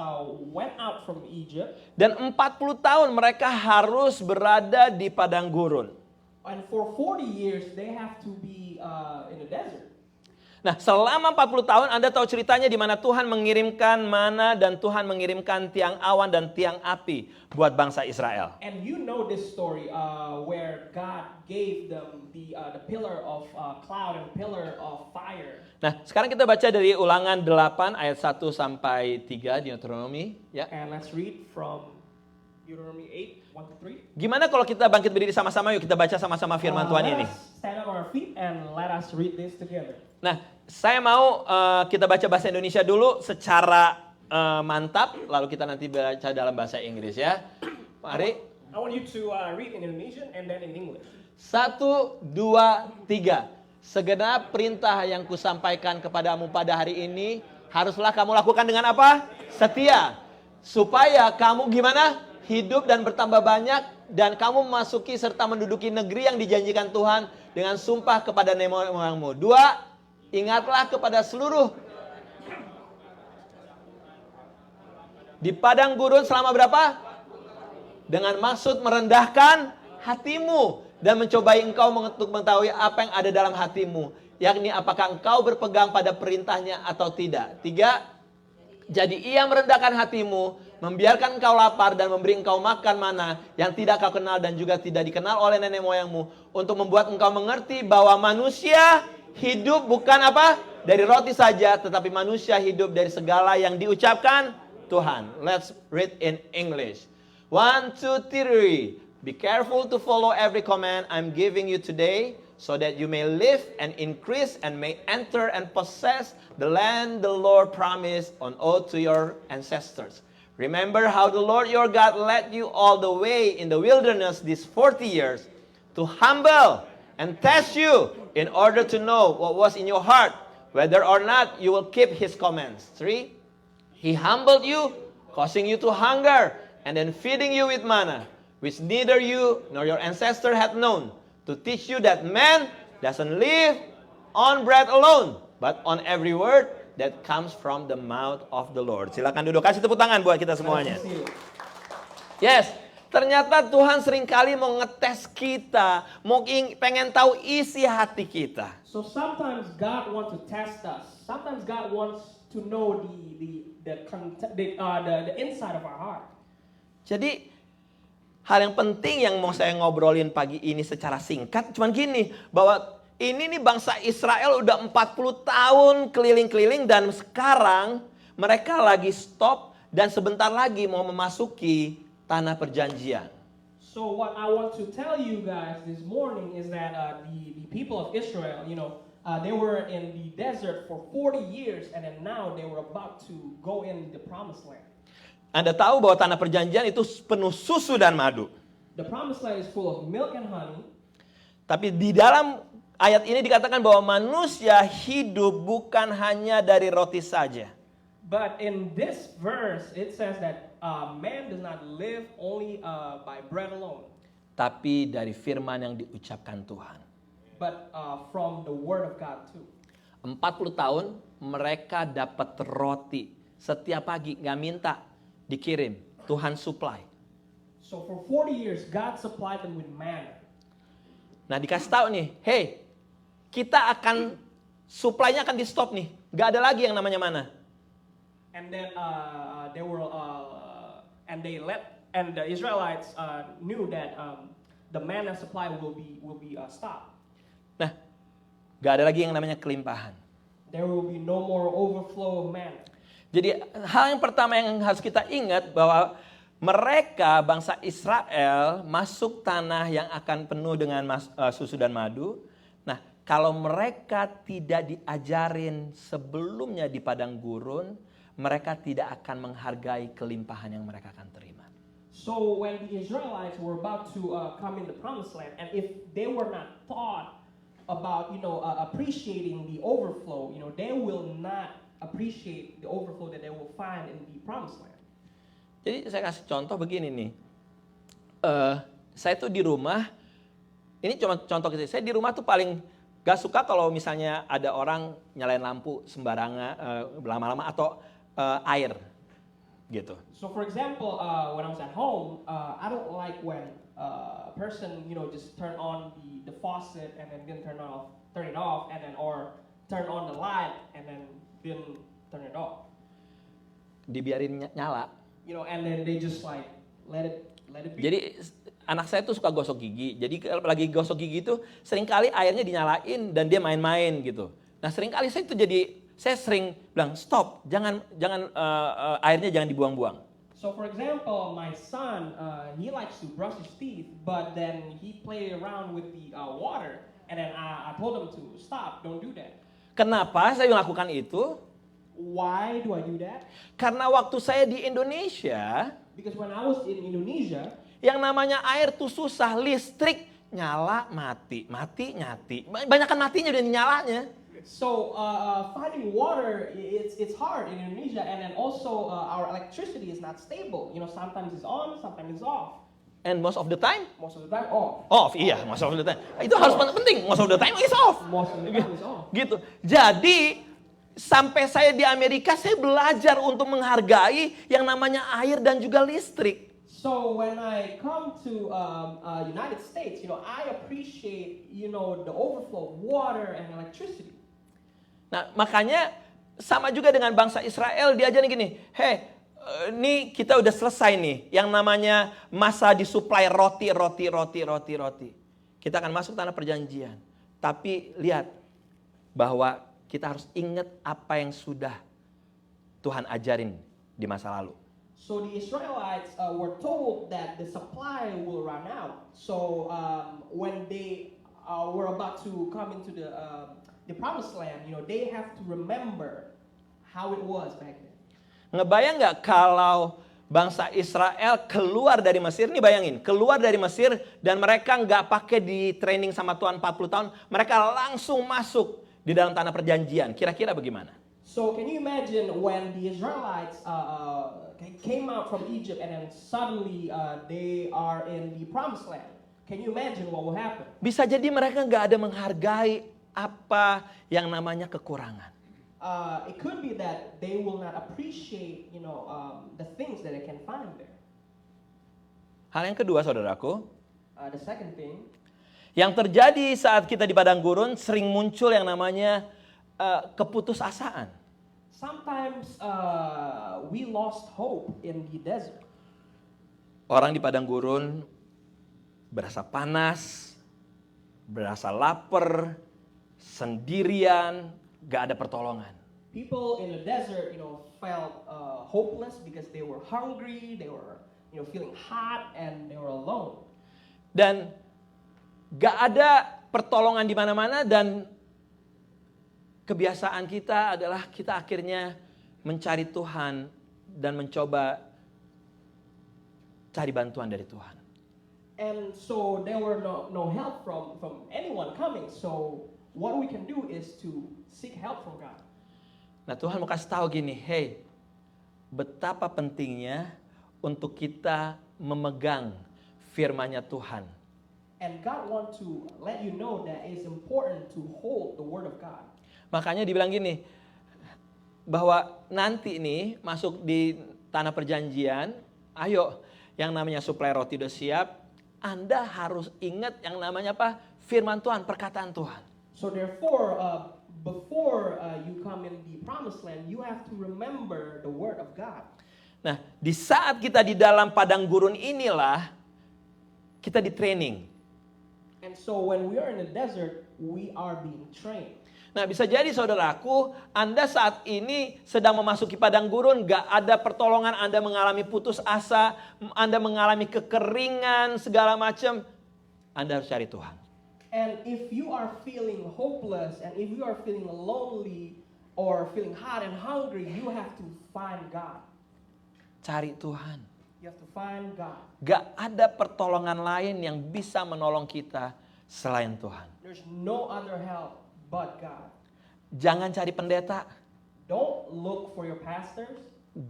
went out from Egypt, dan 40 tahun mereka harus berada di padang gurun. and for 40 years they have to be in the desert. Nah, selama 40 tahun Anda tahu ceritanya di mana Tuhan mengirimkan mana dan Tuhan mengirimkan tiang awan dan tiang api buat bangsa Israel. And you know this story where God gave them the pillar of cloud and pillar of fire. Nah, sekarang kita baca dari Ulangan 8 ayat 1 sampai 3 di Deuteronomy, ya. And let's read from Deuteronomy 8, 1-3. Gimana kalau kita bangkit berdiri sama-sama, yuk kita baca sama-sama firman Tuhan ini. Let us stand up on our feet and let us read this together. Nah, saya mau kita baca bahasa Indonesia dulu secara mantap, lalu kita nanti baca dalam bahasa Inggris ya. Mari. I want you to read in Indonesian and then in English. 1, 2, 3. Segenap perintah yang kusampaikan kepadamu pada hari ini, haruslah kamu lakukan dengan apa? Setia. Supaya kamu gimana? Hidup dan bertambah banyak, dan kamu memasuki serta menduduki negeri yang dijanjikan Tuhan dengan sumpah kepada nenek moyangmu. 2, ingatlah kepada seluruh di padang gurun selama berapa? Dengan maksud merendahkan hatimu dan mencobai engkau untuk mengetahui apa yang ada dalam hatimu, yakni apakah engkau berpegang pada perintahnya atau tidak. 3, jadi ia merendahkan hatimu, membiarkan engkau lapar dan memberi engkau makan mana yang tidak kau kenal dan juga tidak dikenal oleh nenek moyangmu, untuk membuat engkau mengerti bahwa manusia hidup bukan apa? Dari roti saja, tetapi manusia hidup dari segala yang diucapkan Tuhan. Let's read in English. 1, 2, 3. Be careful to follow every command I'm giving you today, so that you may live and increase and may enter and possess the land the Lord promised on oath to your ancestors. Remember how the Lord your God led you all the way in the wilderness these 40 years to humble and test you in order to know what was in your heart, whether or not you will keep his commands. 3, he humbled you, causing you to hunger, and then feeding you with manna, which neither you nor your ancestor had known, to teach you that man doesn't live on bread alone, but on every word that comes from the mouth of the Lord. Silakan duduk, kasih tepuk tangan buat kita semuanya. Yes, Ternyata Tuhan seringkali mau ngetes kita, pengen tahu isi hati kita. So sometimes God wants to test us. Sometimes God wants to know the inside of our heart. Jadi hal yang penting yang mau saya ngobrolin pagi ini secara singkat cuman gini, bahwa ini nih bangsa Israel udah 40 tahun keliling-keliling dan sekarang mereka lagi stop dan sebentar lagi mau memasuki tanah perjanjian. So what I want to tell you guys this morning is that the people of Israel, they were in the desert for 40 years and then now they were about to go in the promised land. Anda tahu bahwa tanah perjanjian itu penuh susu dan madu. The promised land is full of milk and honey. Tapi di dalam ayat ini dikatakan bahwa manusia hidup bukan hanya dari roti saja. But in this verse, it says that man does not live only by bread alone, Tapi dari firman yang diucapkan Tuhan. but from the word of God too. 40 tahun mereka dapat roti. Setiap pagi gak minta, dikirim. Tuhan supply. So for 40 years, God supplied them with manna. Nah dikasih tahu nih, hey, kita akan supply-nya akan di stop nih. Gak ada lagi yang namanya mana. And then the Israelites knew that the manna supply will be stopped. Nah, gak ada lagi yang namanya kelimpahan. There will be no more overflow of manna. Jadi hal yang pertama yang harus kita ingat bahwa mereka bangsa Israel masuk tanah yang akan penuh dengan susu dan madu. Nah, kalau mereka tidak diajarin sebelumnya di padang gurun, mereka tidak akan menghargai kelimpahan yang mereka akan terima. So when the Israelites were about to come in the promised land, and if they were not taught about appreciating the overflow, they will not appreciate the overflow that they will find in the promised land. Jadi saya kasih contoh begini nih. Saya tuh di rumah, ini cuma contoh kecil. Saya di rumah tuh paling gak suka kalau misalnya ada orang nyalain lampu sembarangan lama-lama atau air gitu. So for example, when I was at home, I don't like when a person just turn on the faucet and then turn it off, and then or turn on the light and then didn't turn it off. Dibiarin nyala. And then they just like let it be. Jadi anak saya tuh suka gosok gigi. Jadi kalau lagi gosok gigi tuh seringkali airnya dinyalain dan dia main-main gitu. Nah seringkali saya sering bilang stop, jangan airnya jangan dibuang-buang. So for example, my son, he likes to brush his teeth, but then he play around with the water, and then I told him to stop, don't do that. Kenapa saya melakukan itu? Why do I do that? Karena waktu saya di Indonesia, Because when I was in Indonesia, yang namanya air tuh susah, listrik nyala mati, nyati. Banyakan matinya dan nyalanya. so finding water, it's hard in Indonesia, and then also our electricity is not stable. Sometimes it's on, sometimes it's off. And most of the time, Most of the time off. off. Iya, most of the time. Itu harus penting, most of the time is off. Most of the time it's off. Gitu. Jadi sampai saya di Amerika, saya belajar untuk menghargai yang namanya air dan juga listrik. So when I come to United States, I appreciate the overflow of water and electricity. Nah, makanya sama juga dengan bangsa Israel, diajarin gini, hey, ini kita udah selesai nih, yang namanya masa disuplai roti. Kita akan masuk tanah perjanjian. Tapi lihat bahwa kita harus ingat apa yang sudah Tuhan ajarin di masa lalu. So the Israelites were told that the supply will run out. So when they were about to come into the promised land, they have to remember how it was back then. Ngebayang nggak kalau bangsa Israel keluar dari Mesir? Nih bayangin, keluar dari Mesir dan mereka nggak pakai di training sama Tuhan 40 tahun. Mereka langsung masuk di dalam tanah perjanjian. Kira-kira bagaimana? So can you imagine when the Israelites came out from Egypt and then suddenly they are in the promised land? Can you imagine what will happen? Bisa jadi mereka nggak ada menghargai apa yang namanya kekurangan. It could be that they will not appreciate, the things that they can find there. Hal yang kedua, saudaraku, The second thing, yang terjadi saat kita di padang gurun sering muncul yang namanya keputusasaan. sometimes we lost hope in the desert. Orang di padang gurun berasa panas, berasa lapar, sendirian, gak ada pertolongan. People in the desert, felt hopeless because they were hungry, they were, feeling hot, and they were alone. Dan gak ada pertolongan di mana-mana, dan kebiasaan kita adalah kita akhirnya mencari Tuhan dan mencoba cari bantuan dari Tuhan. And so there were no help from anyone coming. So what we can do is to seek help from God. Nah, Tuhan mau kasih tahu gini, hey, betapa pentingnya untuk kita memegang firman-Nya Tuhan. And God wants to let you know that it's important to hold the word of God. Makanya dibilang gini, bahwa nanti nih masuk di tanah perjanjian, ayo yang namanya suplai roti udah siap, Anda harus ingat yang namanya apa? Firman Tuhan, perkataan Tuhan. So therefore, before you come in the promised land, you have to remember the word of God. Nah, di saat kita di dalam padang gurun inilah kita di training. And so when we are in the desert, we are being trained. Nah, bisa jadi saudaraku, Anda saat ini sedang memasuki padang gurun, gak ada pertolongan, Anda mengalami putus asa, Anda mengalami kekeringan, segala macam. Anda harus cari Tuhan. And if you are feeling hopeless, and if you are feeling lonely, or feeling hot and hungry, you have to find God. Cari Tuhan. You have to find God. Gak ada pertolongan lain yang bisa menolong kita selain Tuhan. There's no other help but God. Jangan cari pendeta. Don't look for your pastors.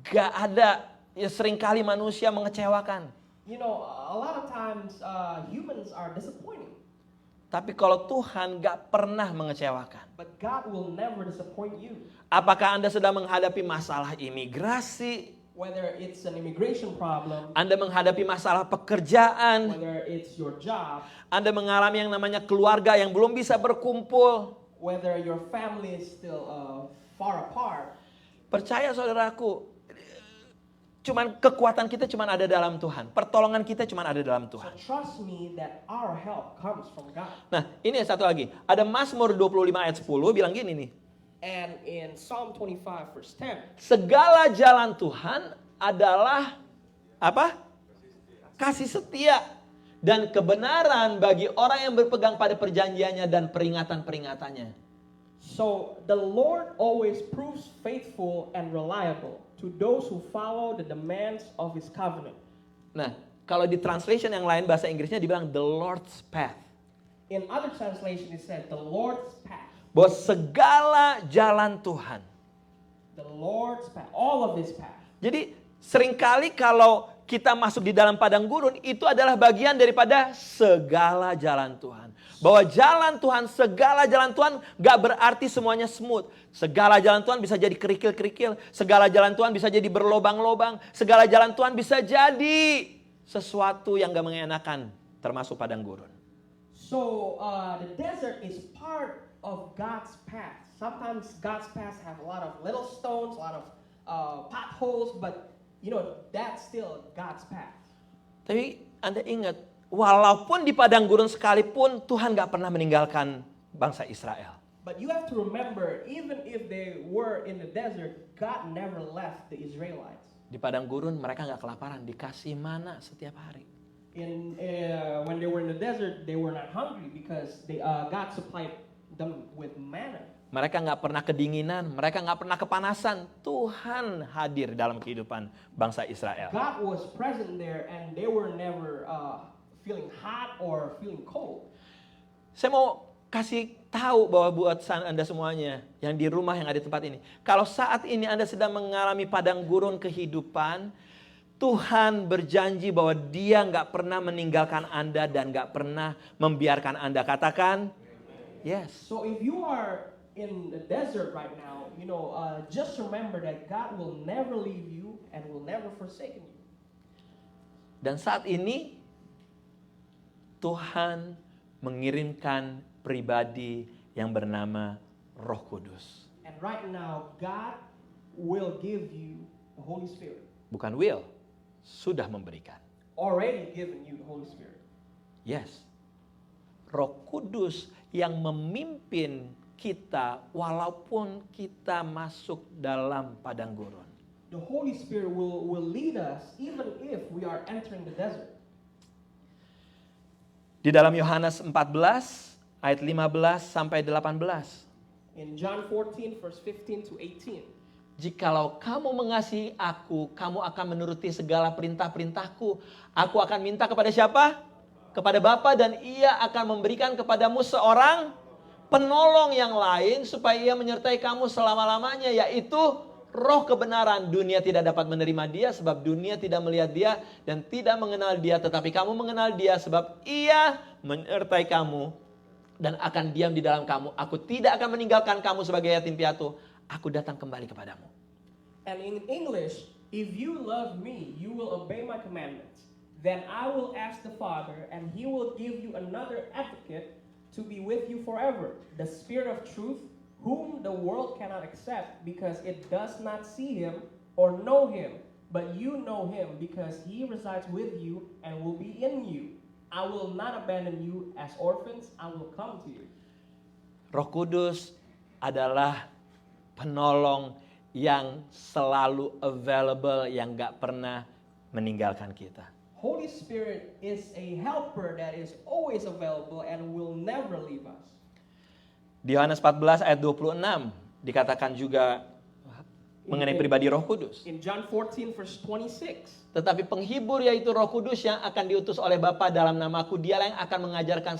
Gak ada. Ya seringkali manusia mengecewakan. A lot of times humans are disappointing. Tapi kalau Tuhan gak pernah mengecewakan. But God will never disappoint you. Apakah Anda sedang menghadapi masalah imigrasi? Whether it's an immigration problem, Anda menghadapi masalah pekerjaan. whether it's your job, Anda mengalami yang namanya keluarga yang belum bisa berkumpul. whether your family is still far apart. Percaya saudaraku, kekuatan kita cuman ada dalam Tuhan. Pertolongan kita cuman ada dalam So Tuhan. trust me that our help comes from God. Nah, ini satu lagi. Ada Mazmur 25 ayat 10 bilang gini nih. And in Psalm 25 verse 10, Segala jalan Tuhan adalah apa? Kasih setia dan kebenaran bagi orang yang berpegang pada perjanjiannya dan peringatan-peringatannya. so the Lord always proves faithful and reliable to those who follow the demands of His covenant. Nah, kalau di translation yang lain bahasa Inggrisnya dibilang the Lord's path. In other translation, it said the Lord's path. Bahwa segala jalan Tuhan. The Lord's path. All of His path. Jadi seringkali kalau kita masuk di dalam padang gurun, itu adalah bagian daripada segala jalan Tuhan. Bahwa jalan Tuhan, segala jalan Tuhan gak berarti semuanya smooth. Segala jalan Tuhan bisa jadi kerikil-kerikil. Segala jalan Tuhan bisa jadi berlobang-lobang. Segala jalan Tuhan bisa jadi sesuatu yang gak mengenakan, termasuk padang gurun. So the desert is part of God's path. Sometimes God's paths have a lot of little stones, a lot of potholes, but that's still God's path. Tapi Anda ingat, walaupun di padang gurun sekalipun, Tuhan gak pernah meninggalkan bangsa Israel. But you have to remember, even if they were in the desert, God never left the Israelites. Di padang gurun mereka gak kelaparan, dikasih mana setiap hari. When they were in the desert, they were not hungry because God supplied them with manna. Mereka gak pernah kedinginan, mereka gak pernah kepanasan. Tuhan hadir dalam kehidupan bangsa Israel. God was present there and they were never feeling hot or feeling cold. Saya mau kasih tahu bahwa buat Anda semuanya yang di rumah yang ada di tempat ini. Kalau saat ini Anda sedang mengalami padang gurun kehidupan, Tuhan berjanji bahwa Dia gak pernah meninggalkan Anda dan gak pernah membiarkan Anda. Katakan, yes. So if you are in the desert right now, just remember that God will never leave you and will never forsake you. Dan saat ini Tuhan mengirimkan pribadi yang bernama Roh Kudus. And right now, God will give you the Holy Spirit. Bukan will, sudah memberikan. Already given you the Holy Spirit. Yes. Roh Kudus yang memimpin kita walaupun kita masuk dalam padang gurun. The Holy Spirit will lead us even if we are entering the desert. Di dalam Yohanes 14 ayat 15 sampai 18. In John 14, verse 15 to 18. Jikalau kamu mengasihi aku, kamu akan menuruti segala perintah-perintahku. Aku akan minta kepada siapa? Kepada Bapa, dan ia akan memberikan kepadamu seorang penolong yang lain supaya ia menyertai kamu selama-lamanya, yaitu Roh kebenaran. Dunia tidak dapat menerima dia sebab dunia tidak melihat dia dan tidak mengenal dia, tetapi kamu mengenal dia sebab ia menyertai kamu dan akan diam di dalam kamu. Aku tidak akan meninggalkan kamu sebagai yatim piatu. Aku datang kembali kepadamu. And in English, if you love me, you will obey my commandments. Then I will ask the Father, and he will give you another advocate to be with you forever, the Spirit of truth, whom the world cannot accept because it does not see him or know him. But you know him because he resides with you and will be in you. I will not abandon you as orphans, I will come to you. Roh Kudus adalah penolong yang selalu available, yang gak pernah meninggalkan kita. Holy Spirit is a helper that is always available and will never leave us. Di Yohanes 14 ayat 26 dikatakan juga mengenai pribadi Roh Kudus. In John 14 verse 26. Tetapi penghibur yaitu Roh Kudus yang akan diutus oleh Bapa dalam namaku, dialah yang akan mengajarkan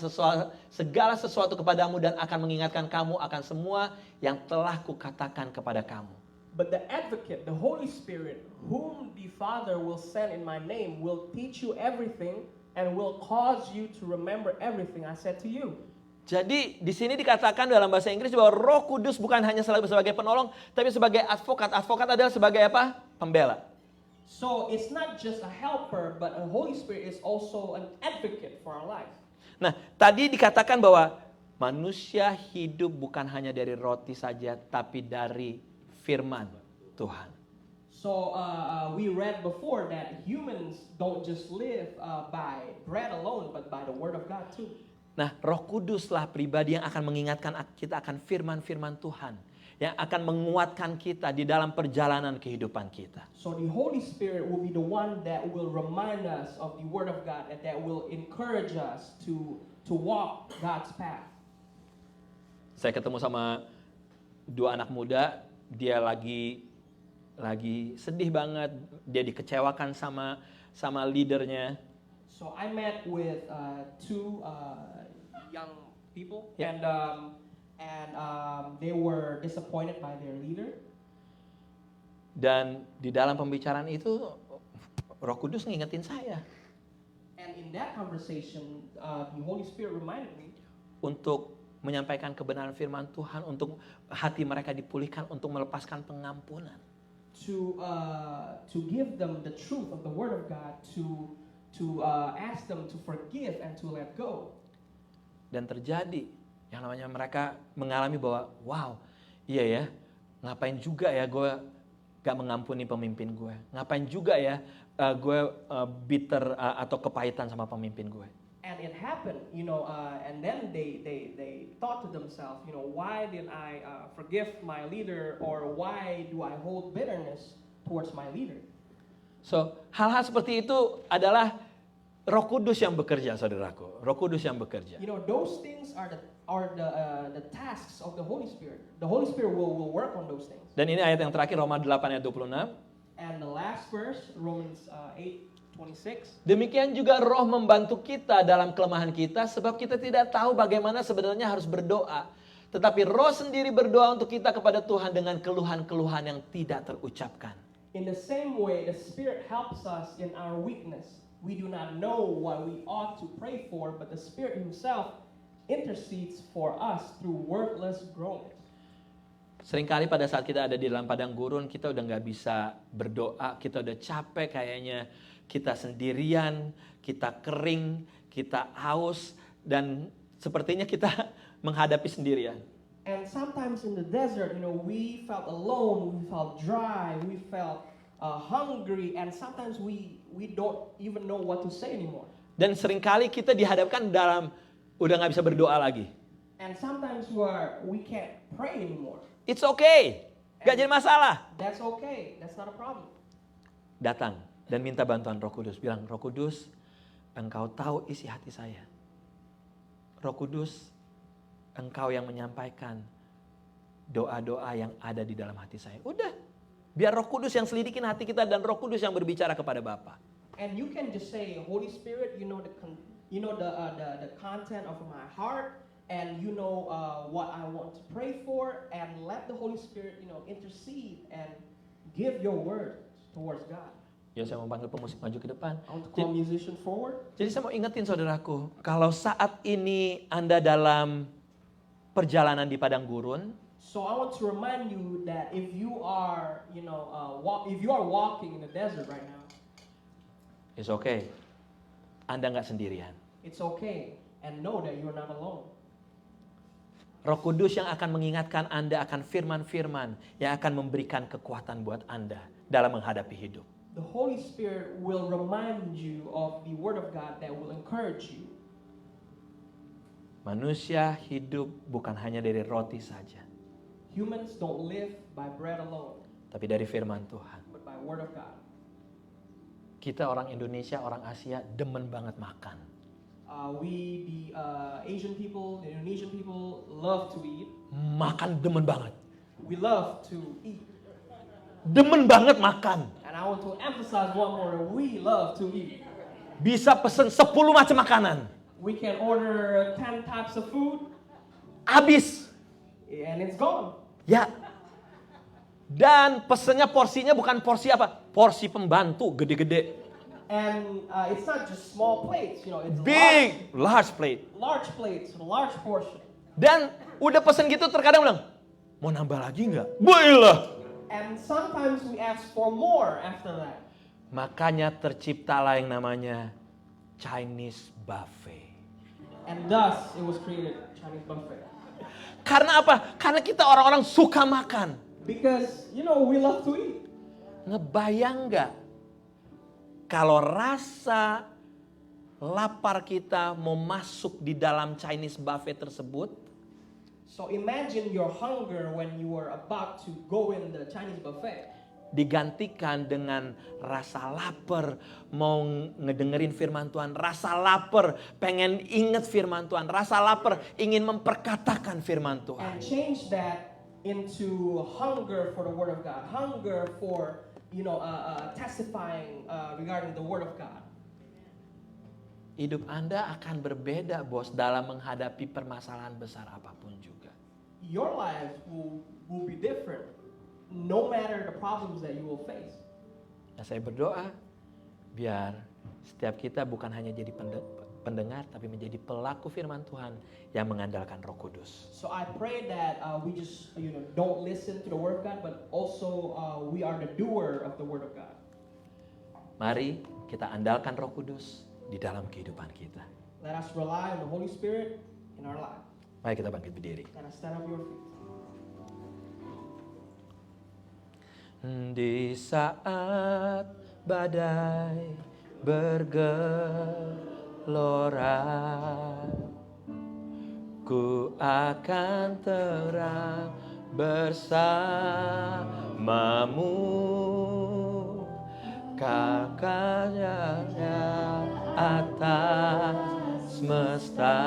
segala sesuatu kepadamu dan akan mengingatkan kamu akan semua yang telah kukatakan kepada kamu. But the advocate, the Holy Spirit, whom the Father will send in my name, will teach you everything and will cause you to remember everything I said to you. Jadi di sini dikatakan dalam bahasa Inggris bahwa Roh Kudus bukan hanya sebagai penolong, tapi sebagai advokat. Advokat adalah sebagai apa? Pembela. So it's not just a helper, but the Holy Spirit is also an advocate for our life. Nah, tadi dikatakan bahwa manusia hidup bukan hanya dari roti saja, tapi dari firman Tuhan. So we read before that humans don't just live by bread alone, but by the word of God too. Nah, Roh Kuduslah pribadi yang akan mengingatkan kita akan firman-firman Tuhan, yang akan menguatkan kita di dalam perjalanan kehidupan kita. So the Holy Spirit will be the one that will remind us of the word of God and that will encourage us to walk God's path. Saya ketemu sama dua anak muda, dia lagi sedih banget, dia dikecewakan sama leadernya. So I met with two young people, Yeah. and they were disappointed by their leader. Dan di dalam pembicaraan itu Roh Kudus ngingetin saya And in that conversation, the Holy Spirit reminded me untuk menyampaikan kebenaran firman Tuhan, untuk hati mereka dipulihkan, untuk melepaskan pengampunan. to give them the truth of the word of God, to ask them to forgive and to let go. Dan terjadi yang namanya mereka mengalami bahwa wow, iya ya, ngapain juga ya gue gak mengampuni pemimpin gue, ngapain juga ya gue bitter atau kepahitan sama pemimpin gue. And it happened, and then they thought to themselves, why did I forgive my leader, or why do I hold bitterness towards my leader? So hal-hal seperti itu adalah Roh Kudus yang bekerja, saudaraku. Roh Kudus yang bekerja. Those things are the tasks of the Holy Spirit. The Holy Spirit will work on those things. Dan ini ayat yang terakhir, Roma 8 ayat 26. And the last verse, Romans 8:26. Demikian juga Roh membantu kita dalam kelemahan kita, sebab kita tidak tahu bagaimana sebenarnya harus berdoa. Tetapi Roh sendiri berdoa untuk kita kepada Tuhan dengan keluhan-keluhan yang tidak terucapkan. In the same way, the Spirit helps us in our weakness. We do not know what we ought to pray for, but the Spirit Himself intercedes for us through wordless groanings. Seringkali pada saat kita ada di dalam padang gurun, kita udah gak bisa berdoa, kita udah capek kayaknya, kita sendirian, kita kering, kita haus dan sepertinya kita menghadapi sendirian. And sometimes in the desert, we felt alone, we felt dry, we felt hungry, and sometimes we don't even know what to say anymore. Dan seringkali kita dihadapkan dalam udah nggak bisa berdoa lagi. And sometimes we can't pray anymore. It's okay, nggak jadi masalah. That's okay, that's not a problem. Datang dan minta bantuan Roh Kudus. Bilang, Roh Kudus, Engkau tahu isi hati saya. Roh Kudus, Engkau yang menyampaikan doa-doa yang ada di dalam hati saya. Udah, biar Roh Kudus yang selidikin hati kita dan Roh Kudus yang berbicara kepada Bapa. And you can just say, Holy Spirit, the content of my heart, and what I want to pray for, and let the Holy Spirit, intercede and give your word towards God. Ya, saya mau panggil pemusik maju ke depan. I want to call musician forward. Jadi saya mau ingetin saudaraku, kalau saat ini Anda dalam perjalanan di padang gurun, So I want to remind you that if you are, if you are walking in the desert right now, it's okay. Anda nggak sendirian. it's okay, and know that you're not alone. Roh Kudus yang akan mengingatkan Anda akan firman-firman yang akan memberikan kekuatan buat Anda dalam menghadapi hidup. The Holy Spirit will remind you of the Word of God that will encourage you. Manusia hidup bukan hanya dari roti saja, Humans don't live by bread alone, tapi dari firman Tuhan. but by Word of God. Kita orang Indonesia, orang Asia demen banget makan. The Asian people, the Indonesian people love to eat. Makan demen banget. We love to eat. Demen banget makan. And I want to emphasize one more, we love to eat. Bisa pesen 10 macam makanan. We can order 10 types of food, Habis. and it's gone. Ya. Dan pesennya porsinya bukan porsi apa? Porsi pembantu gede-gede. And it's not just small plates, it's Big, large plate. large plates, large portion. Dan udah pesen gitu terkadang bilang, mau nambah lagi nggak? Baiklah. And sometimes we ask for more after that. Makanya terciptalah yang namanya Chinese buffet. And thus it was created Chinese buffet. Karena apa? Karena kita orang-orang suka makan. Because, we love to eat. Ngebayang nggak? Kalau rasa lapar kita mau masuk di dalam Chinese buffet tersebut, So imagine your hunger when you are about to go in the Chinese buffet. digantikan dengan rasa lapar, mau ngedengerin firman Tuhan, rasa lapar, pengen inget firman Tuhan, rasa lapar, ingin memperkatakan firman Tuhan. And change that into hunger for the Word of God. Hunger for, testifying regarding the Word of God. Hidup Anda akan berbeda, bos, dalam menghadapi permasalahan besar apapun juga. Your lives will be different no matter the problems that you will face. Nah, saya berdoa biar setiap kita bukan hanya jadi pendengar, tapi menjadi pelaku firman Tuhan yang mengandalkan Roh Kudus. So I pray that we just don't listen to the Word of God, but also we are the doer of the Word of God. Mari kita andalkan Roh Kudus di dalam kehidupan kita. Let us rely on the Holy Spirit in our life. Mari kita bangkit berdiri. Let us stand up your feet. Di saat badai bergelora, ku akan terang bersamamu. Kakarnya atas semesta,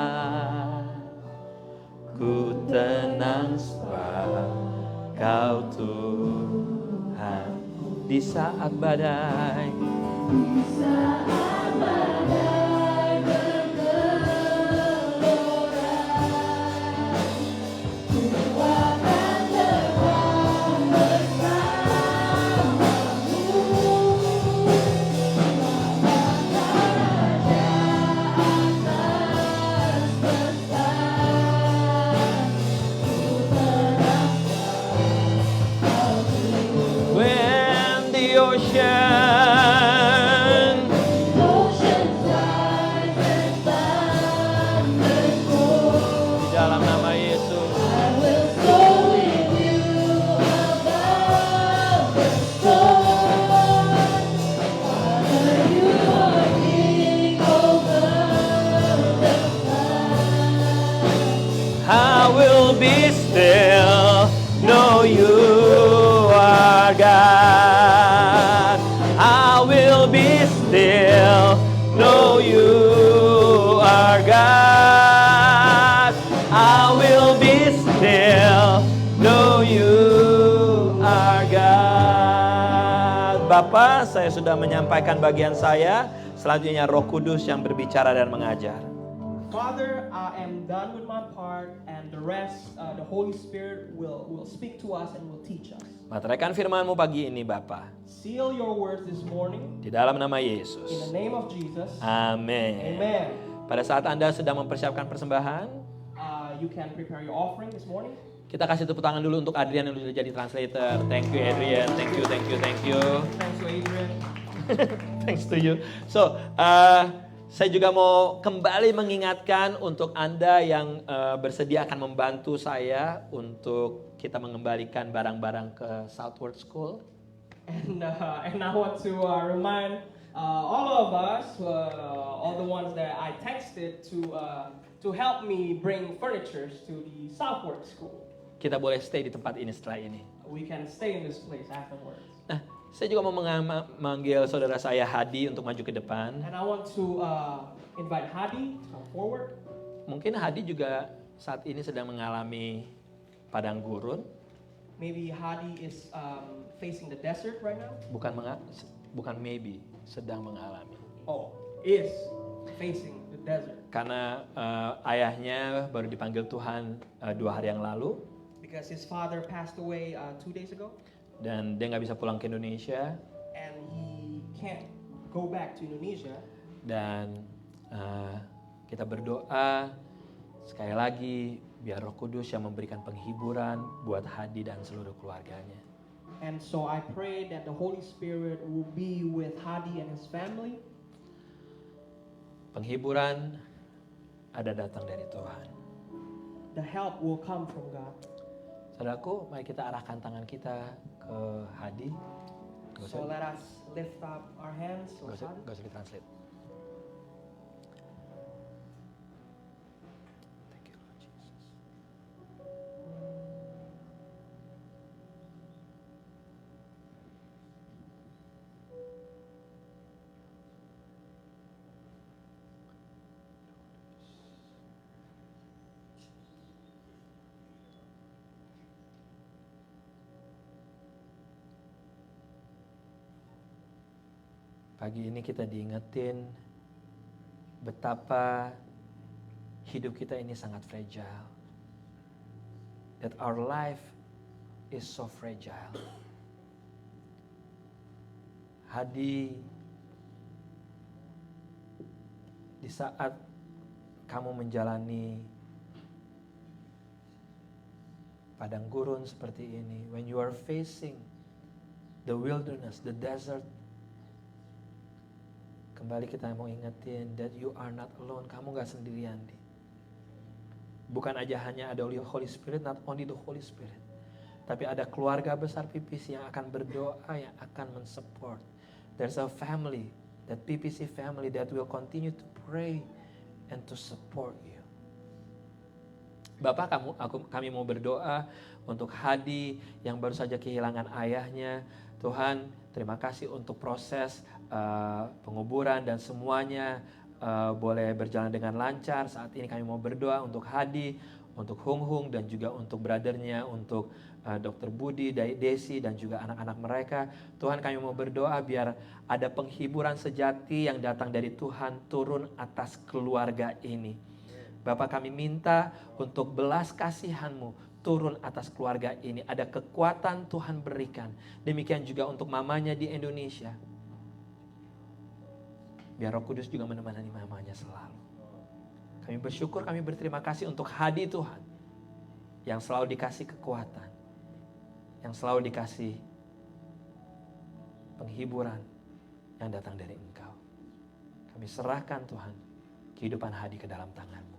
ku tenang sebab Kau Tuhan. Di saat badai, when the ocean will be still, know you are God. I will be still, know you are God. I will be still, know you are God. Bapak, saya sudah menyampaikan bagian saya. Selanjutnya Roh Kudus yang berbicara dan mengajar. Father, I am done with my part, and the rest, the Holy Spirit will speak to us and will teach us. Materaikan firman-Mu pagi ini, Bapa. Seal your words this morning Di dalam nama in the Yesus. name of Jesus. Amin. Amen. Pada saat Anda sedang mempersiapkan persembahan, You can prepare your offering this morning. kita kasih tepuk tangan dulu untuk Adrian yang sudah jadi translator. Thank you Adrian, thank you. Thanks to Adrian. Thanks to you. So, saya juga mau kembali mengingatkan untuk Anda yang bersedia akan membantu saya untuk kita mengembalikan barang-barang ke Southward School. And I want to remind all of us, all the ones that I texted to help me bring furnitures to the Southward School. Kita boleh stay di tempat ini setelah ini. We can stay in this place afterwards. Nah, saya juga mau memanggil saudara saya Hadi untuk maju ke depan. And I want to invite Hadi to come forward. Mungkin Hadi juga saat ini sedang mengalami padang gurun. Maybe Hadi is facing the desert right now. Bukan maybe, sedang mengalami. Oh, is facing the desert. Karena ayahnya baru dipanggil Tuhan 2 hari yang lalu. Because his father passed away 2 days ago. Dan dia nggak bisa pulang ke Indonesia. And he can't go back to Indonesia. Dan kita berdoa sekali lagi biar Roh Kudus yang memberikan penghiburan buat Hadi dan seluruh keluarganya. And so I pray that the Holy Spirit will be with Hadi and his family. Penghiburan ada datang dari Tuhan. The help will come from God. Saudaraku, mari kita arahkan tangan kita ke Hadi. So let us lift up our hands. Gak usah ditranslate. Thank you, Lord Jesus. Pagi ini kita diingetin betapa hidup kita ini sangat fragile. That our life is so fragile. Hadi, di saat kamu menjalani padang gurun seperti ini, when you are facing the wilderness, the desert, kembali kita mau ingetin that you are not alone. Kamu gak sendirian. Bukan aja hanya ada Holy Spirit, not only the Holy Spirit. Tapi ada keluarga besar PPC yang akan berdoa, yang akan mensupport. There's a family, that PPC family that will continue to pray and to support you. Bapak, kami mau berdoa untuk Hadi yang baru saja kehilangan ayahnya. Tuhan, terima kasih untuk proses penguburan dan semuanya boleh berjalan dengan lancar. Saat ini kami mau berdoa untuk Hadi, untuk Hung Hung dan juga untuk brothernya, untuk Dr. Budi, Desi dan juga anak-anak mereka. Tuhan, kami mau berdoa biar ada penghiburan sejati yang datang dari Tuhan turun atas keluarga ini. Bapak, kami minta untuk belas kasihan-Mu turun atas keluarga ini. Ada kekuatan Tuhan berikan. Demikian juga untuk mamanya di Indonesia. Biar Roh Kudus juga menemani mamanya selalu. Kami bersyukur, kami berterima kasih untuk Hadi Tuhan. Yang selalu dikasih kekuatan. Yang selalu dikasih penghiburan yang datang dari Engkau. Kami serahkan Tuhan kehidupan Hadi ke dalam tangan-Mu.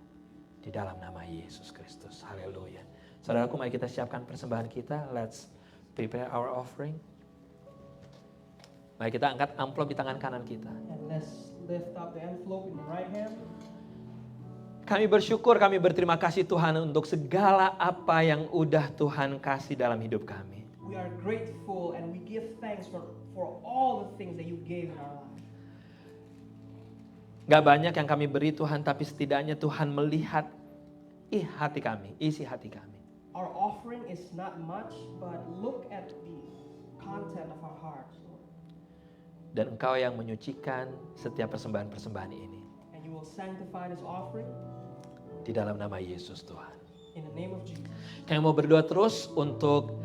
Di dalam nama Yesus Kristus. Haleluya. Saudaraku, mari kita siapkan persembahan kita. Let's prepare our offering. Mari kita angkat amplop di tangan kanan kita. And let's lift up the envelope in the right hand. Kami bersyukur, kami berterima kasih Tuhan untuk segala apa yang udah Tuhan kasih dalam hidup kami. We are grateful and we give thanks for all the things that you gave in our life. Gak banyak yang kami beri Tuhan, tapi setidaknya Tuhan melihat hati kami, isi hati kami. Our offering is not much, but look at the content of our hearts, Lord. Dan Engkau yang menyucikan setiap persembahan-persembahan ini. And you will sanctify this offering Di dalam nama Yesus Tuhan. in the name of Jesus. Kami mau berdoa terus untuk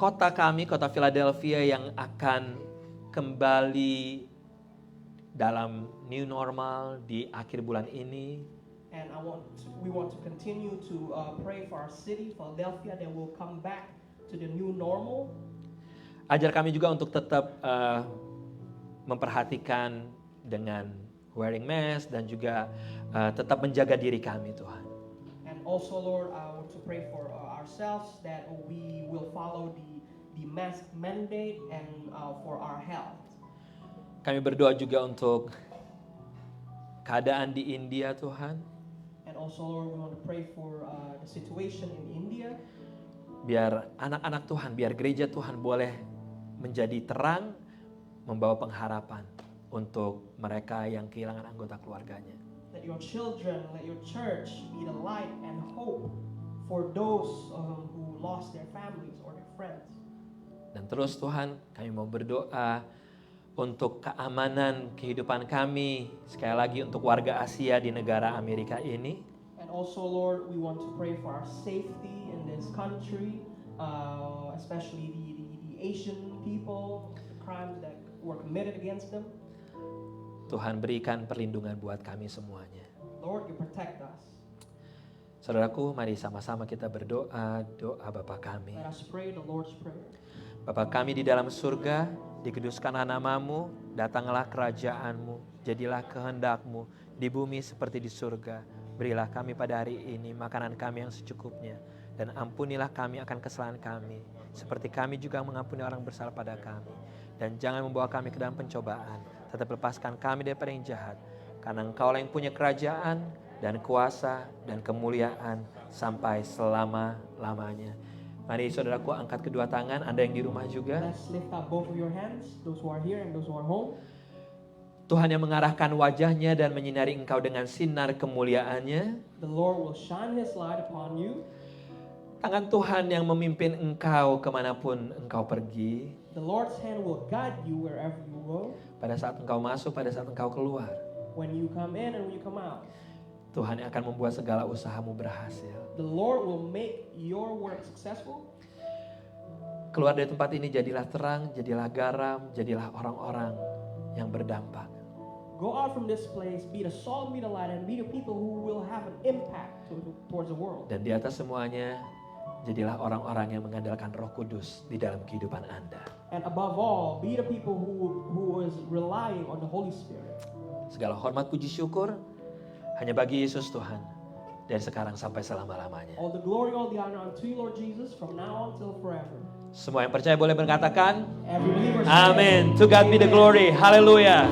kota kami, kota Philadelphia yang akan kembali dalam new normal di akhir bulan ini. And we want to continue to pray for our city, Philadelphia, that will come back to the new normal. Ajar kami juga untuk tetap memperhatikan dengan wearing mask dan juga tetap menjaga diri kami Tuhan. And also, Lord, I want to pray for ourselves that we will follow the mask mandate and for our health. Kami berdoa juga untuk keadaan di India Tuhan. And also, Lord, we want to pray for the situation in India. Biar anak-anak Tuhan, biar gereja Tuhan boleh menjadi terang, membawa pengharapan untuk mereka yang kehilangan anggota keluarganya. Let your children, let your church be the light and hope for those who lost their families or their friends. Dan terus Tuhan, kami mau berdoa untuk keamanan kehidupan kami, sekali lagi untuk warga Asia di negara Amerika ini. And also, Lord, we want to pray for our safety in this country, especially the Asian people, the crimes that were committed against them. Tuhan berikan perlindungan buat kami semuanya. Lord, you protect us. Saudaraku, mari sama-sama kita berdoa, doa Bapa kami. Let us pray the Lord's Prayer. Bapa kami di dalam surga, dikuduskanlah namamu, datanglah kerajaanmu, jadilah kehendakmu di bumi seperti di surga. Berilah kami pada hari ini makanan kami yang secukupnya, dan ampunilah kami akan kesalahan kami, seperti kami juga mengampuni orang bersalah pada kami. Dan jangan membawa kami ke dalam pencobaan, tetap lepaskan kami daripada yang jahat, karena Engkaulah yang punya kerajaan dan kuasa dan kemuliaan sampai selama-lamanya. Mari saudaraku angkat kedua tangan, Anda yang di rumah juga. Let's lift up both of your hands, those who are here and those who are home. Tuhan yang mengarahkan wajahnya dan menyinari engkau dengan sinar kemuliaannya. The Lord will shine His light upon you. Tangan Tuhan yang memimpin engkau kemanapun engkau pergi. The Lord's hand will guide you wherever you go. Pada saat engkau masuk, pada saat engkau keluar. When you come in and when you come out. Tuhan yang akan membuat segala usahamu berhasil. The Lord will make your work successful. Keluar dari tempat ini jadilah terang, jadilah garam, jadilah orang-orang yang berdampak. Go out from this place, be the salt, be the light, and be the people who will have an impact towards the world. Dan di atas semuanya, jadilah orang-orang yang mengandalkan Roh Kudus di dalam kehidupan Anda. And above all, be the people who is relying on the Holy Spirit. Segala hormat, puji, syukur hanya bagi Yesus Tuhan, dari sekarang sampai selama-lamanya. All the glory, all the honor unto you, Lord Jesus, from now on till forever. Semua yang percaya boleh berkatakan, Every believer say, Amen. To God be the glory. Hallelujah.